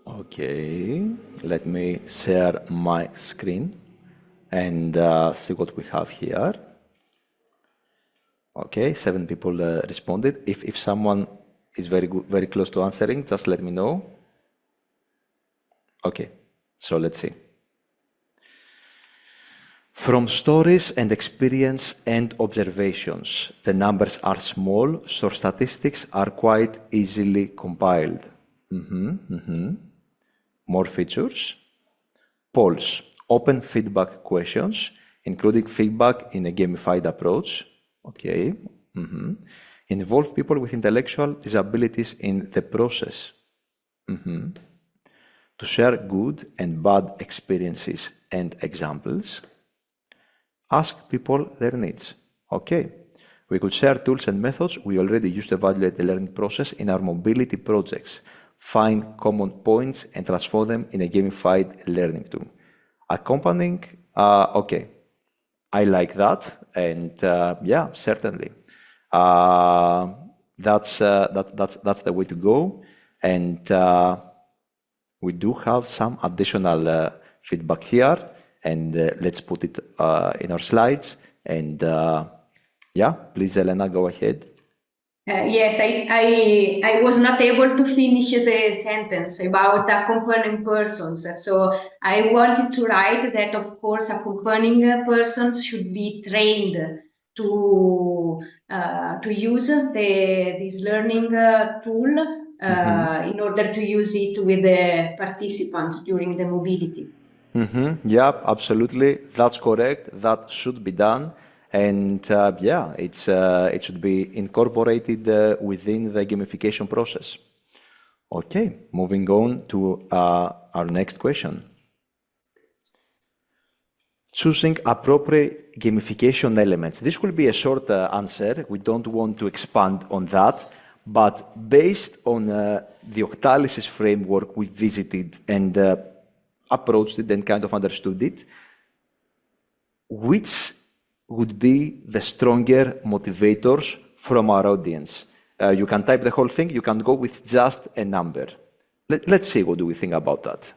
Okay, let me share my screen and see what we have here. Okay, 7 people responded. If someone is very close to answering, just let me know. Okay, so let's see. From stories and experience and observations, the numbers are small, so statistics are quite easily compiled. More features. Polls, open feedback questions, including feedback in a gamified approach. Okay. Involve people with intellectual disabilities in the process. To share good and bad experiences and examples. Ask people their needs. Okay. We could share tools and methods we already use to evaluate the learning process in our mobility projects, find common points and transform them in a gamified learning tool. Accompanying, okay, I like that, and yeah, certainly. That's the way to go, and we do have some additional feedback here, and let's put it in our slides. And yeah, please, Elena, go ahead. Yes, I was not able to finish the sentence about accompanying persons. So I wanted to write that, of course, accompanying persons should be trained to use this learning tool in order to use it with the participant during the mobility. Yeah, absolutely. That's correct. That should be done. And yeah, it should be incorporated within the gamification process. Okay, moving on to our next question. Choosing appropriate gamification elements. This will be a short answer. We don't want to expand on that. But based on the Octalysis framework we visited and approached it and kind of understood it, which would be the stronger motivators from our audience? You can type the whole thing, you can go with just a number. Let's see what do we think about that.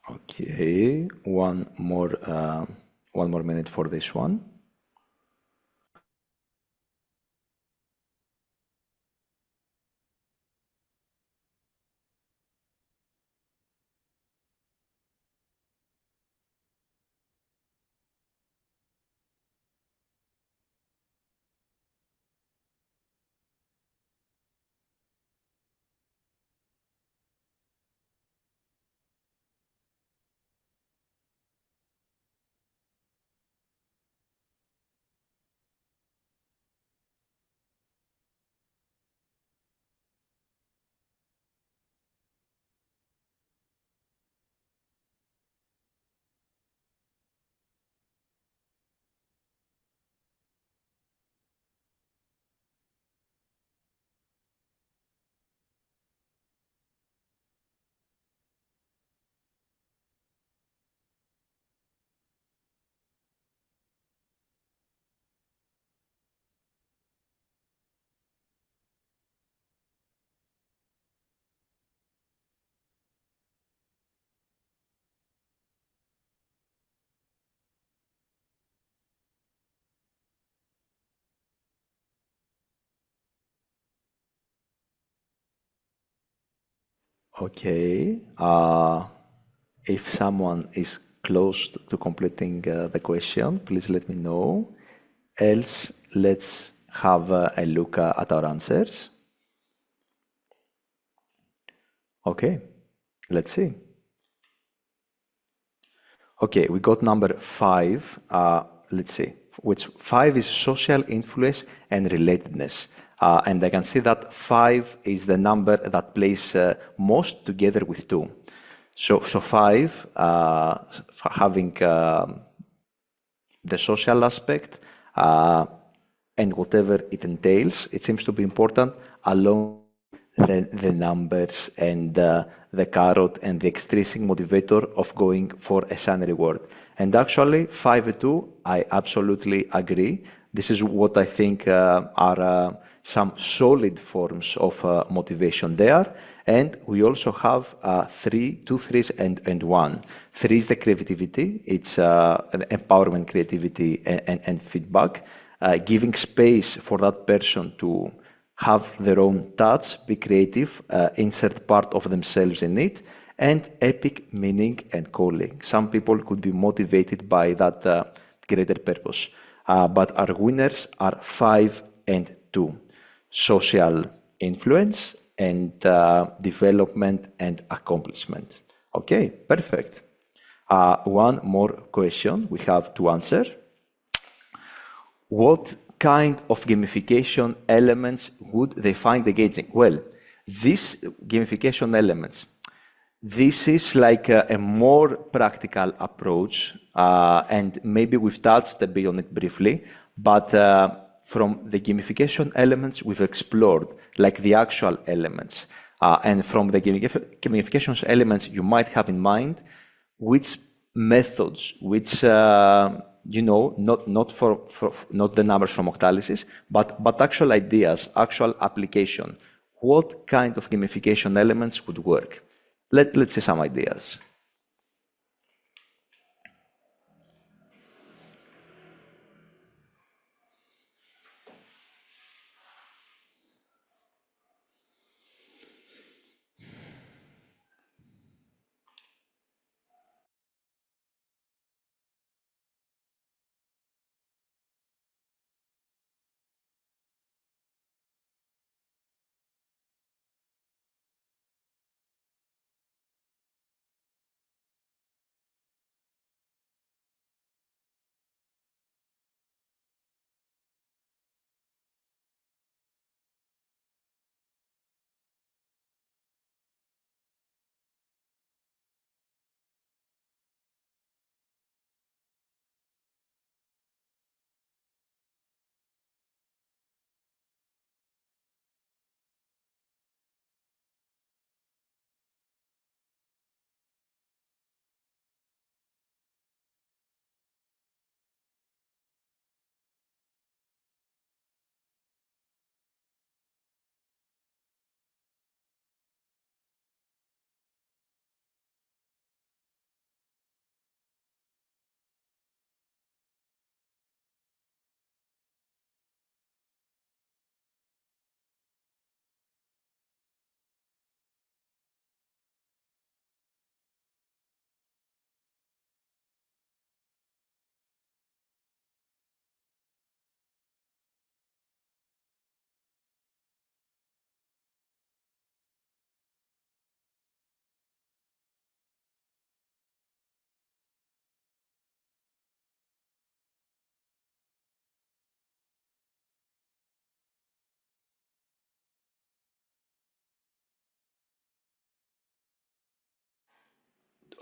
Okay, one more minute for this one. Okay. If someone is close to completing the question, please let me know. Else, let's have a look at our answers. Okay, let's see. Okay, we got number 5. Let's see, which 5 is social influence and relatedness. And I can see that 5 is the number that plays most together with 2. So 5, having the social aspect and whatever it entails, it seems to be important along the numbers and the carrot and the extrinsic motivator of going for a shiny reward. And actually, 5 and 2, I absolutely agree. This is what I think are some solid forms of motivation there. And we also have 2 threes and 1. 3 is the creativity. It's empowerment, creativity, and feedback, giving space for that person to have their own touch, be creative, insert part of themselves in it, and epic meaning and calling. Some people could be motivated by that greater purpose. But our winners are 5 and 2. Social influence and development and accomplishment. Okay, perfect. One more question we have to answer. What kind of gamification elements would they find engaging? Well, these gamification elements, this is like a more practical approach, and maybe we've touched a bit on it briefly, but from the gamification elements we've explored, like the actual elements, and from the gamification elements you might have in mind, which methods, which not the numbers from Octalysis, but actual ideas, actual application. What kind of gamification elements would work? Let's see some ideas.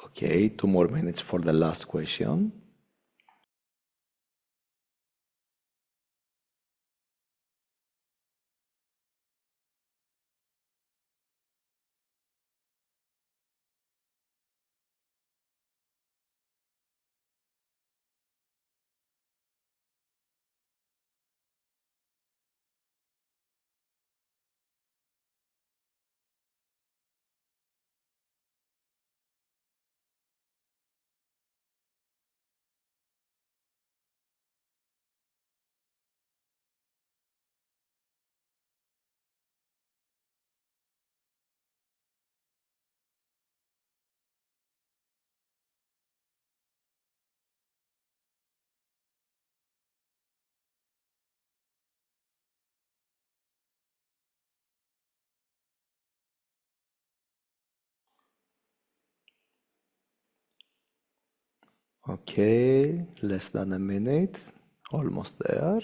Okay, 2 more minutes for the last question. Okay, less than a minute, almost there.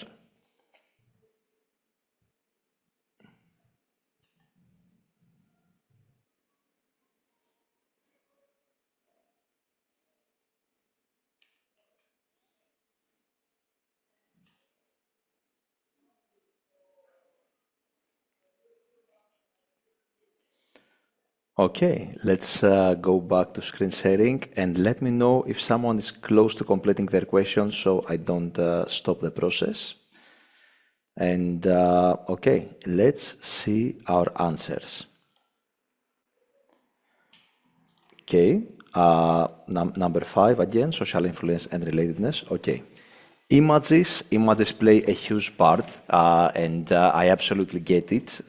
Okay, let's go back to screen sharing and let me know if someone is close to completing their question so I don't stop the process. And okay, let's see our answers. Okay, number 5 again, social influence and relatedness. Okay, images play a huge part, and I absolutely get it.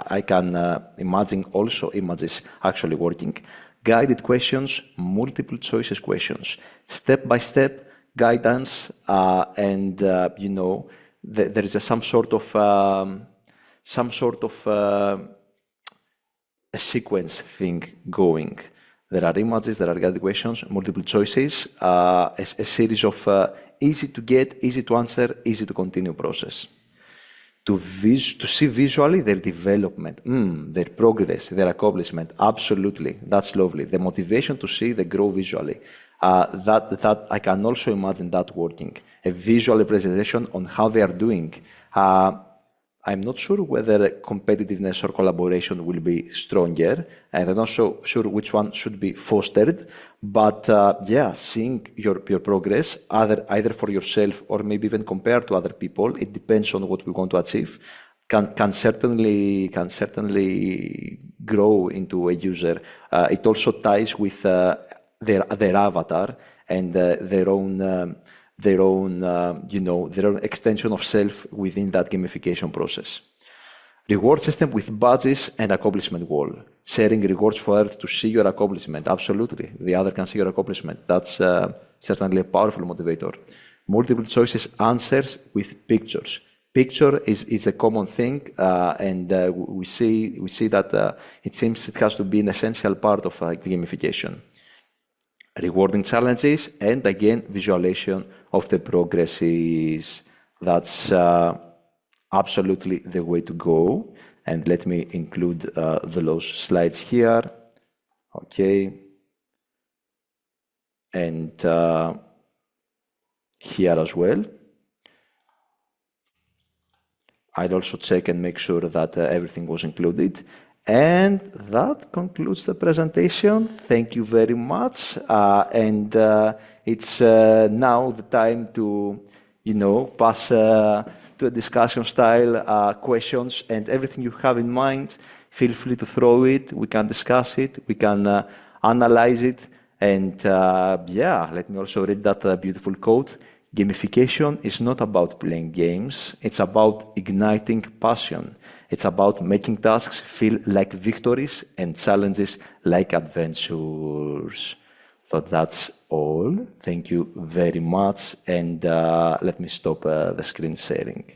I can imagine also images actually working. Guided questions, multiple choices questions, step by step guidance, and you know, there is some sort of a sequence thing going. There are images, there are guided questions, multiple choices, a series of easy to get, easy to answer, easy to continue process. To see visually their development, their progress, their accomplishment, absolutely, that's lovely. The motivation to see the grow visually, that I can also imagine that working. A visual representation on how they are doing. I'm not sure whether competitiveness or collaboration will be stronger, and I'm not so sure which one should be fostered. But yeah, seeing your progress, either for yourself or maybe even compared to other people, it depends on what we want to achieve. Can certainly grow into a user. It also ties with their avatar and their own extension of self within that gamification process. Reward system with badges and accomplishment wall. Sharing rewards for others to see your accomplishment. Absolutely. The other can see your accomplishment. That's certainly a powerful motivator. Multiple choices answers with pictures. Picture is a common thing, and we see that it seems it has to be an essential part of gamification. Rewarding challenges, and again, visualization of the progresses. That's absolutely the way to go. And let me include those slides here. Okay. And here as well. I'll also check and make sure that everything was included. And that concludes the presentation. Thank you very much. And it's now the time to, pass to a discussion style questions, and everything you have in mind, feel free to throw it. We can discuss it. We can analyze it. And yeah, let me also read that beautiful quote. Gamification is not about playing games. It's about igniting passion. It's about making tasks feel like victories and challenges like adventures. So that's all. Thank you very much. And let me stop the screen sharing.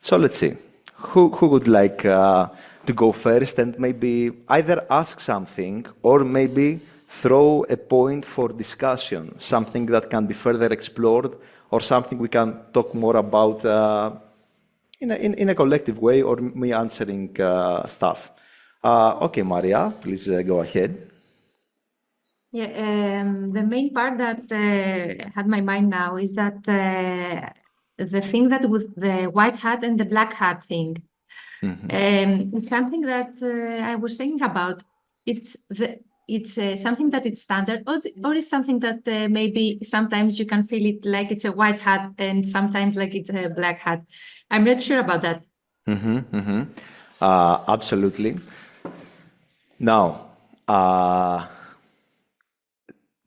So let's see. Who would like to go first and maybe either ask something or maybe throw a point for discussion, something that can be further explored or something we can talk more about in a collective way, or me answering stuff. Okay, Maria, please go ahead. Yeah, the main part that had my mind now is that the thing that with the white hat and the black hat thing. It's something that I was thinking about. It's something that it's standard, or is something that maybe sometimes you can feel it like it's a white hat and sometimes like it's a black hat. I'm not sure about that. Absolutely. Now,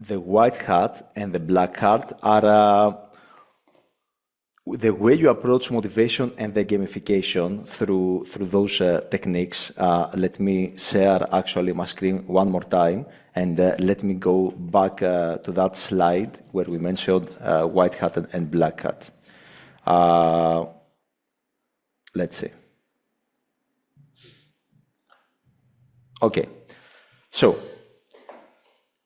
the white hat and the black hat are the way you approach motivation and the gamification through those techniques. Let me share actually my screen one more time, and let me go back to that slide where we mentioned white hat and black hat. Let's see. Okay. So,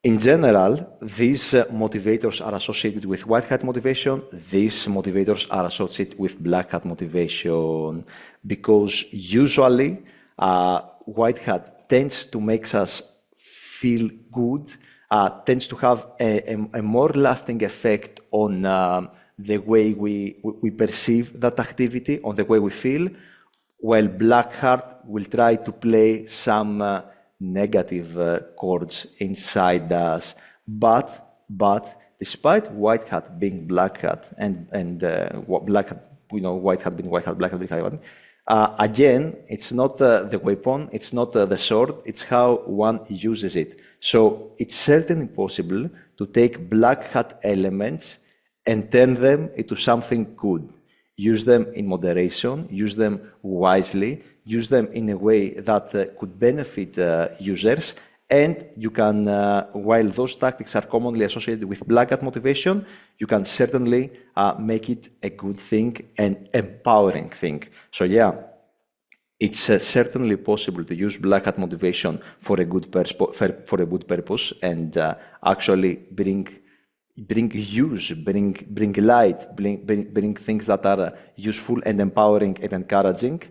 in general, these motivators are associated with white hat motivation. These motivators are associated with black hat motivation because usually white hat tends to make us feel good, tends to have a more lasting effect on the way we perceive that activity, on the way we feel, while black hat will try to play some negative chords inside us. But despite white hat being black hat and black hat, white hat being white hat, black hat being white hat, again, it's not the weapon, it's not the sword, it's how one uses it. So it's certainly possible to take black hat elements and turn them into something good. Use them in moderation, use them wisely, use them in a way that could benefit users, and you can, while those tactics are commonly associated with black hat motivation, you can certainly make it a good thing and empowering thing. So yeah, it's certainly possible to use black hat motivation for a good purpose and actually bring light, bring things that are useful and empowering and encouraging.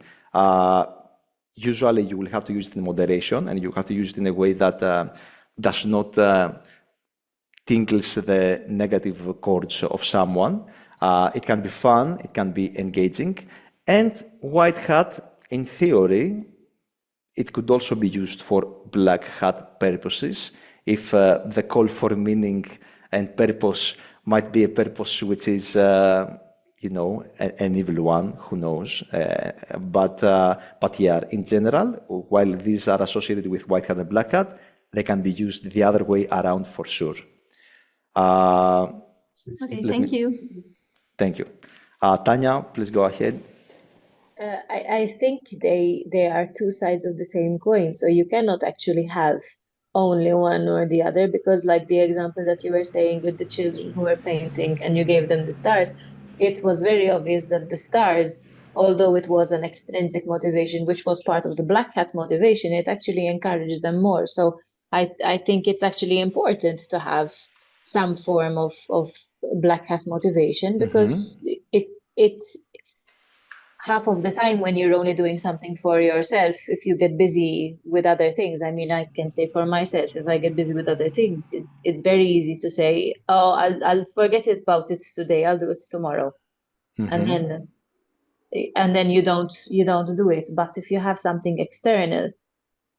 Usually you will have to use it in moderation, and you have to use it in a way that does not tinkles the negative chords of someone. It can be fun, it can be engaging, and white hat, in theory, it could also be used for black hat purposes if the call for meaning and purpose might be a purpose which is, an evil one, who knows. But yeah, in general, while these are associated with white hat and black hat, they can be used the other way around for sure. Okay, thank you. Thank you. Tanya, please go ahead. I think they are two sides of the same coin. So you cannot actually have only one or the other, because like the example that you were saying with the children who were painting and you gave them the stars, it was very obvious that the stars, although it was an extrinsic motivation, which was part of the black hat motivation, it actually encouraged them more. So I think it's actually important to have some form of black hat motivation, because it's half of the time when you're only doing something for yourself, if you get busy with other things, I mean, I can say for myself, if I get busy with other things, it's very easy to say, oh, I'll forget about it today, I'll do it tomorrow. And then you don't do it. But if you have something external,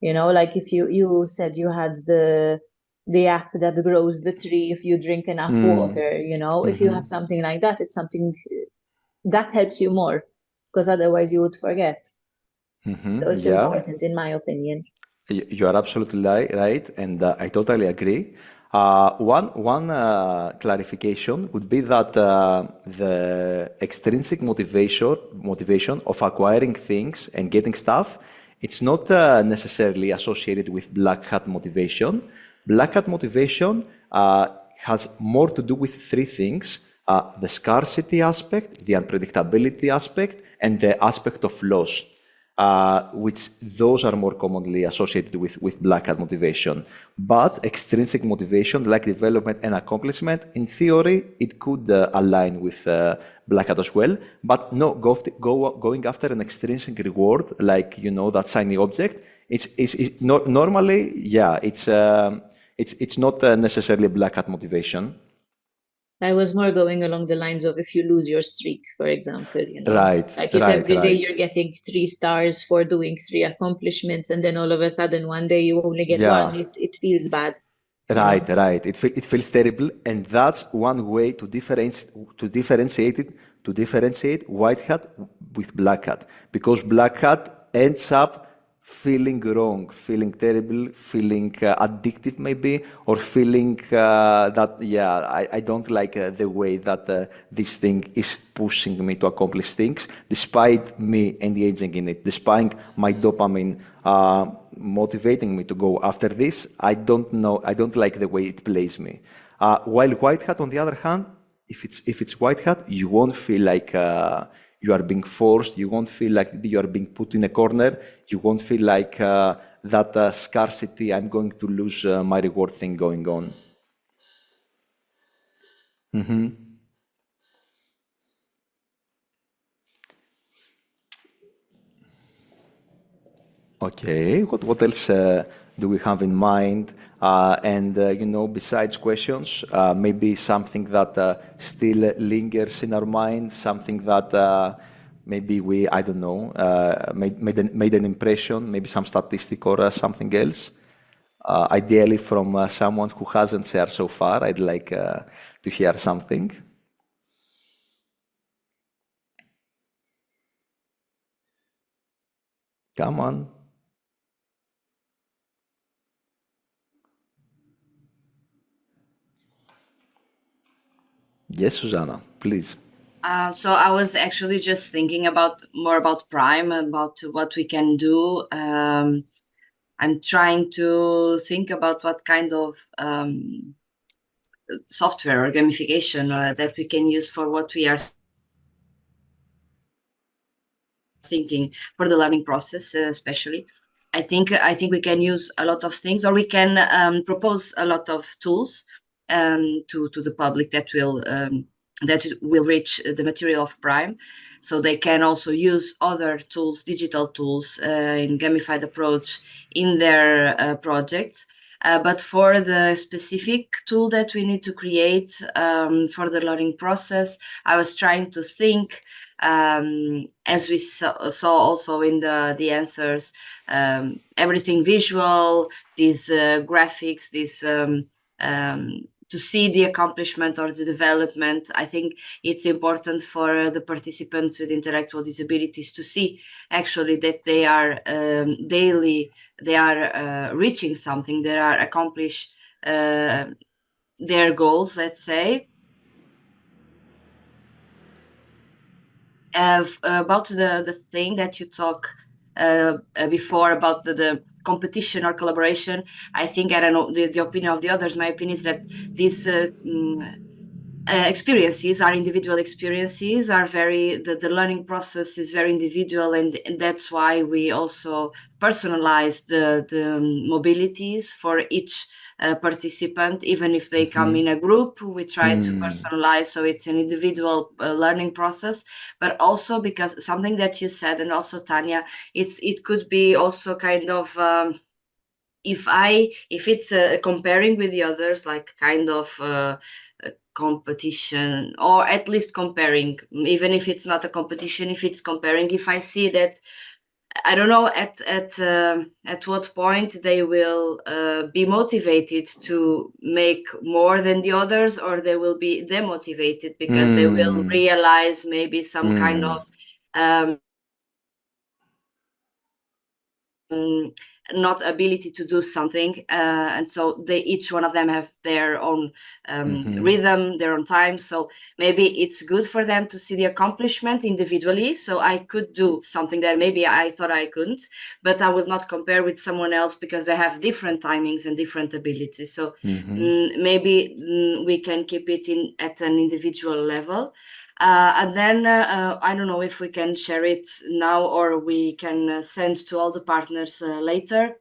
like if you said you had the app that grows the tree if you drink enough water, if you have something like that, it's something that helps you more, because otherwise you would forget. So it's important, in my opinion. You are absolutely right, and I totally agree. One clarification would be that the extrinsic motivation of acquiring things and getting stuff, it's not necessarily associated with black hat motivation. Black hat motivation has more to do with three things: the scarcity aspect, the unpredictability aspect, and the aspect of loss, which those are more commonly associated with black hat motivation. But extrinsic motivation, like development and accomplishment, in theory, it could align with black hat as well. But no, going after an extrinsic reward, like that shiny object, it's not normally, yeah, it's not necessarily black hat motivation. I was more going along the lines of if you lose your streak, for example, Right. Like if every day you're getting 3 stars for doing 3 accomplishments, and then all of a sudden one day you only get one, it feels bad. Right. It feels terrible, and that's one way to differentiate white hat with black hat, because black hat ends up feeling wrong, feeling terrible, feeling addictive maybe, or feeling that, I don't like the way that this thing is pushing me to accomplish things, despite me engaging in it, despite my dopamine motivating me to go after this. I don't like the way it plays me. While white hat, on the other hand, if it's white hat, you won't feel like you are being forced. You won't feel like you are being put in a corner. You won't feel like that scarcity, I'm going to lose my reward thing going on. Okay, what else do we have in mind? And besides questions, maybe something that still lingers in our mind, something that maybe we, I don't know, made an impression, maybe some statistic or something else. Ideally from someone who hasn't shared so far, I'd like to hear something. Come on. Yes, Susanna, please. So I was actually just thinking more about Prime, about what we can do. I'm trying to think about what kind of software or gamification that we can use for what we are thinking for the learning process, especially. I think we can use a lot of things, or we can propose a lot of tools to the public that will reach the material of Prime, so they can also use other tools, digital tools, in gamified approach in their projects. But for the specific tool that we need to create for the learning process, I was trying to think, as we saw also in the answers, everything visual, these graphics, to see the accomplishment or the development. I think it's important for the participants with intellectual disabilities to see actually that they are reaching something, they are accomplish their goals, let's say. About the thing that you talk before about the competition or collaboration, I think, I don't know, the opinion of the others, my opinion is that these experiences are individual experiences, the learning process is very individual, and that's why we also personalize the mobilities for each participant. Even if they come in a group, we try to personalize, so it's an individual learning process. But also, because something that you said, and also Tanya, it could be also kind of if it's comparing with the others, like kind of competition, or at least comparing, even if it's not a competition, if it's comparing, if I see that, I don't know at what point they will be motivated to make more than the others, or they will be demotivated because they will realize maybe some kind of not ability to do something, and so each one of them have their own rhythm, their own time. So maybe it's good for them to see the accomplishment individually. So I could do something that maybe I thought I couldn't, but I will not compare with someone else because they have different timings and different abilities. So maybe we can keep it at an individual level. And then I don't know if we can share it now, or we can send to all the partners later.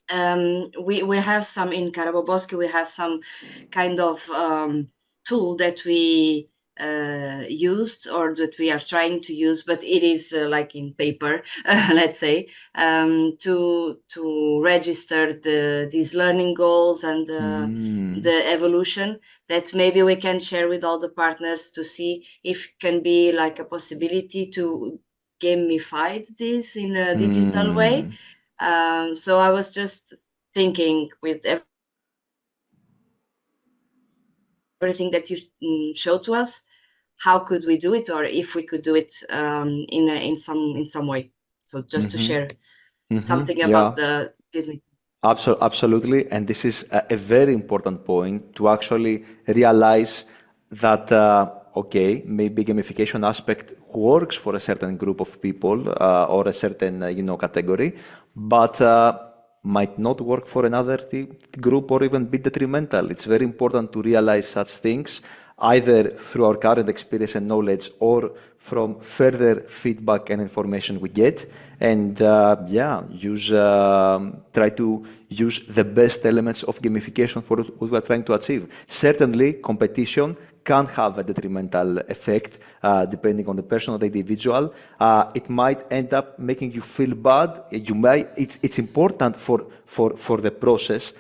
We have some in Karaboboski, we have some kind of tool that we used, or that we are trying to use, but it is like in paper, let's say, to register these learning goals and the evolution, that maybe we can share with all the partners to see if can be like a possibility to gamify this in a digital way. So I was just thinking, with everything that you showed to us, how could we do it, or if we could do it in some way. So just to share something about this meeting. Absolutely, and this is a very important point, to actually realize that okay, maybe gamification aspect works for a certain group of people or a certain category, but might not work for another group, or even be detrimental. It's very important to realize such things either through our current experience and knowledge or from further feedback and information we get. And try to use the best elements of gamification for what we are trying to achieve. Certainly, competition can have a detrimental effect depending on the person or the individual. It might end up making you feel bad. It's important for the process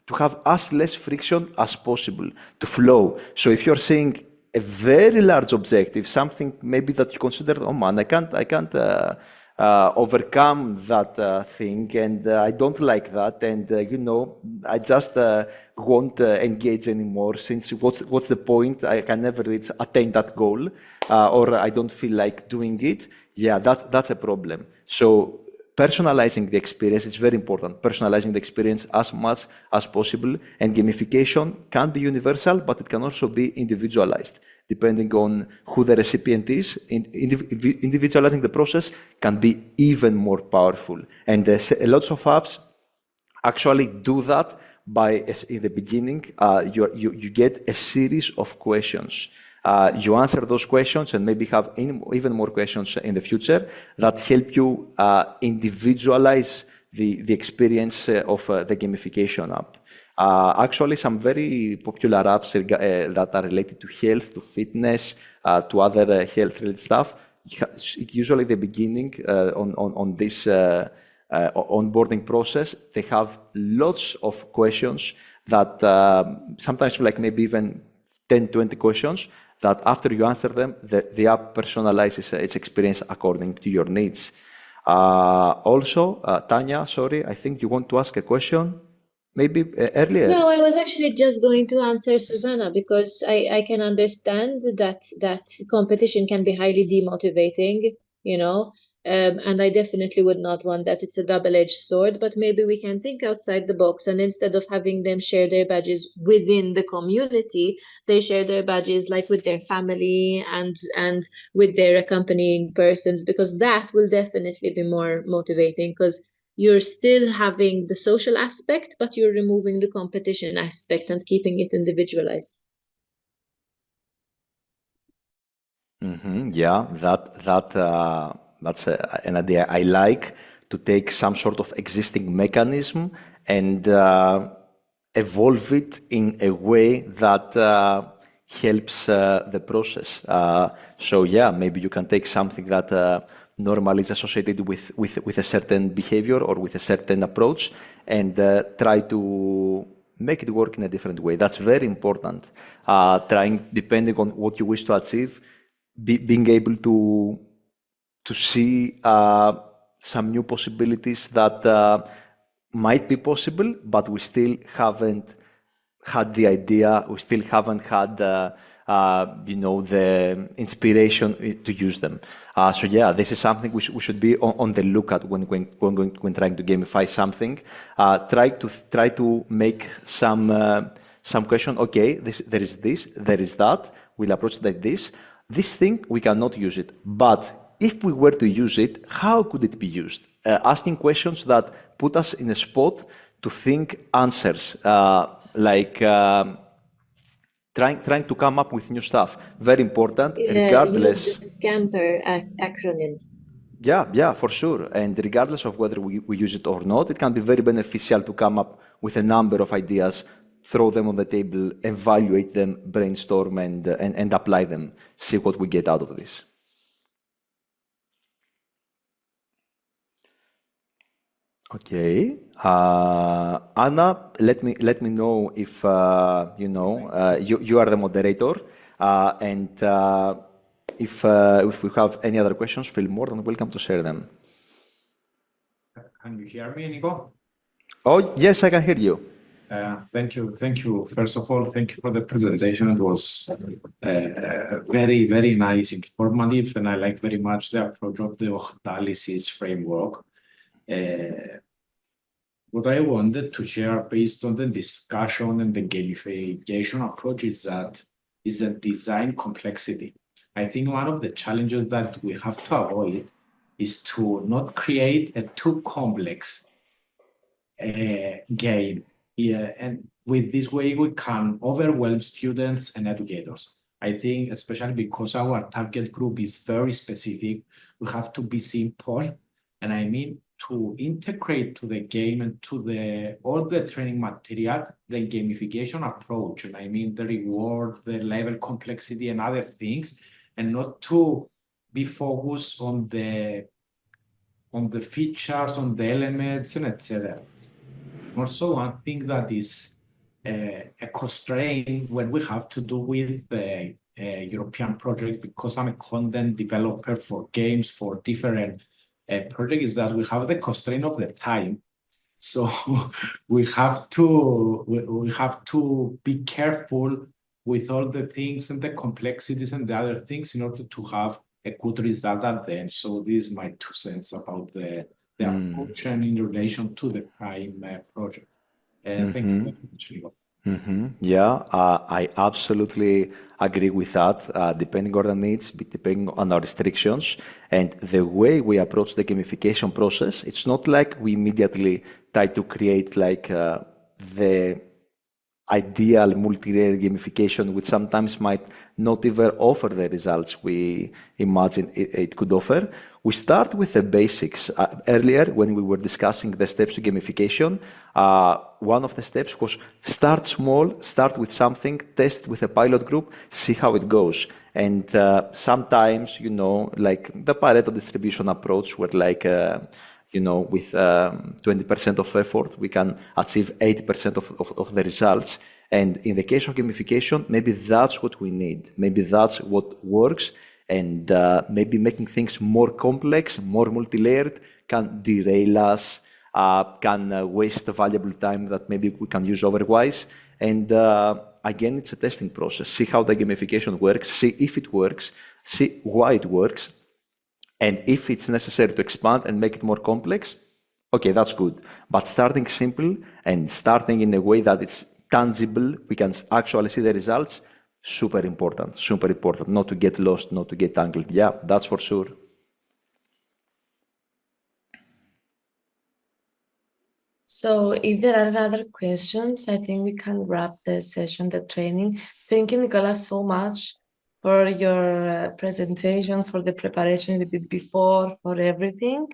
to have as less friction as possible, to flow. So if you're seeing a very large objective, something maybe that you consider, oh man, I can't overcome that thing, and I don't like that, and I just won't engage anymore. Since what's the point? I can never attain that goal, or I don't feel like doing it. Yeah, that's a problem. So personalizing the experience is very important. Personalizing the experience as much as possible, and gamification can be universal, but it can also be individualized, depending on who the recipient is. Individualizing the process can be even more powerful. And lots of apps actually do that by, in the beginning, you get a series of questions. You answer those questions and maybe have even more questions in the future that help you individualize the experience of the gamification app. Actually, some very popular apps that are related to health, to fitness, to other health-related stuff, usually the beginning on this onboarding process, they have lots of questions that sometimes like maybe even 10, 20 questions that after you answer them, the app personalizes its experience according to your needs. Also, Tanya, sorry, I think you want to ask a question maybe earlier. No, I was actually just going to answer Susanna, because I can understand that competition can be highly demotivating, and I definitely would not want that. It's a double-edged sword, but maybe we can think outside the box, and instead of having them share their badges within the community, they share their badges like with their family and with their accompanying persons, because that will definitely be more motivating, because you're still having the social aspect, but you're removing the competition aspect and keeping it individualized. Yeah, that's an idea I like, to take some sort of existing mechanism and evolve it in a way that helps the process. So yeah, maybe you can take something that normally is associated with a certain behavior or with a certain approach, and try to make it work in a different way. That's very important. Trying, depending on what you wish to achieve, being able to see some new possibilities that might be possible, but we still haven't had the idea, we still haven't had the inspiration to use them. So yeah, this is something we should be on the lookout when trying to gamify something. Try to make some question. Okay, there is this, there is that. We'll approach it like this. This thing we cannot use it, but if we were to use it, how could it be used? Asking questions that put us in a spot to think answers, trying to come up with new stuff. Very important, regardless. Use the scamper acronym. Yeah, for sure. And regardless of whether we use it or not, it can be very beneficial to come up with a number of ideas, throw them on the table, evaluate them, brainstorm, and apply them. See what we get out of this. Okay, Anna, let me know if you are the moderator, and if we have any other questions, feel more than welcome to share them. Can you hear me, Nico? Oh yes, I can hear you. Thank you. First of all, thank you for the presentation. It was very, very nice, informative, and I like very much the approach of the analysis framework. What I wanted to share based on the discussion and the gamification approach is the design complexity. I think one of the challenges that we have to avoid is to not create a too complex game Yeah, and with this way, we can overwhelm students and educators. I think, especially because our target group is very specific, we have to be simple. And I mean, to integrate to the game and to all the training material, the gamification approach. And I mean, the reward, the level complexity, and other things, and not to be focused on the features, on the elements, and etc. Also, one thing that is a constraint when we have to do with European projects, because I'm a content developer for games for different projects, is that we have the constraint of the time. So we have to be careful with all the things and the complexities and the other things in order to have a good result at the end. So this is my 2 cents about the approach and in relation to the Prime project. Thank you very much, Nico. Yeah, I absolutely agree with that, depending on the needs, depending on our restrictions. And the way we approach the gamification process, it's not like we immediately try to create like the ideal multi-layer gamification, which sometimes might not even offer the results we imagine it could offer. We start with the basics. Earlier, when we were discussing the steps to gamification, one of the steps was start small, start with something, test with a pilot group, see how it goes. And sometimes, you know, like the Pareto distribution approach, where like, you know, with 20% of effort, we can achieve 80% of the results. And in the case of gamification, maybe that's what we need. Maybe that's what works. And maybe making things more complex, more multi-layered can derail us, can waste valuable time that maybe we can use otherwise. And again, it's a testing process. See how the gamification works, see if it works, see why it works. And if it's necessary to expand and make it more complex, okay, that's good. But starting simple and starting in a way that it's tangible, we can actually see the results, super important, not to get lost, not to get tangled. Yeah, that's for sure. So if there are other questions, I think we can wrap the session, the training. Thank you, Nicolas, so much for your presentation, for the preparation you did before, for everything.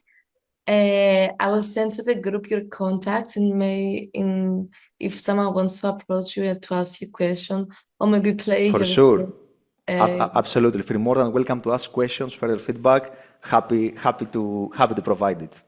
I will send to the group your contacts and if someone wants to approach you and to ask you a question or maybe play For your sure. Absolutely. Feel more than welcome to ask questions, further feedback. Happy to provide it.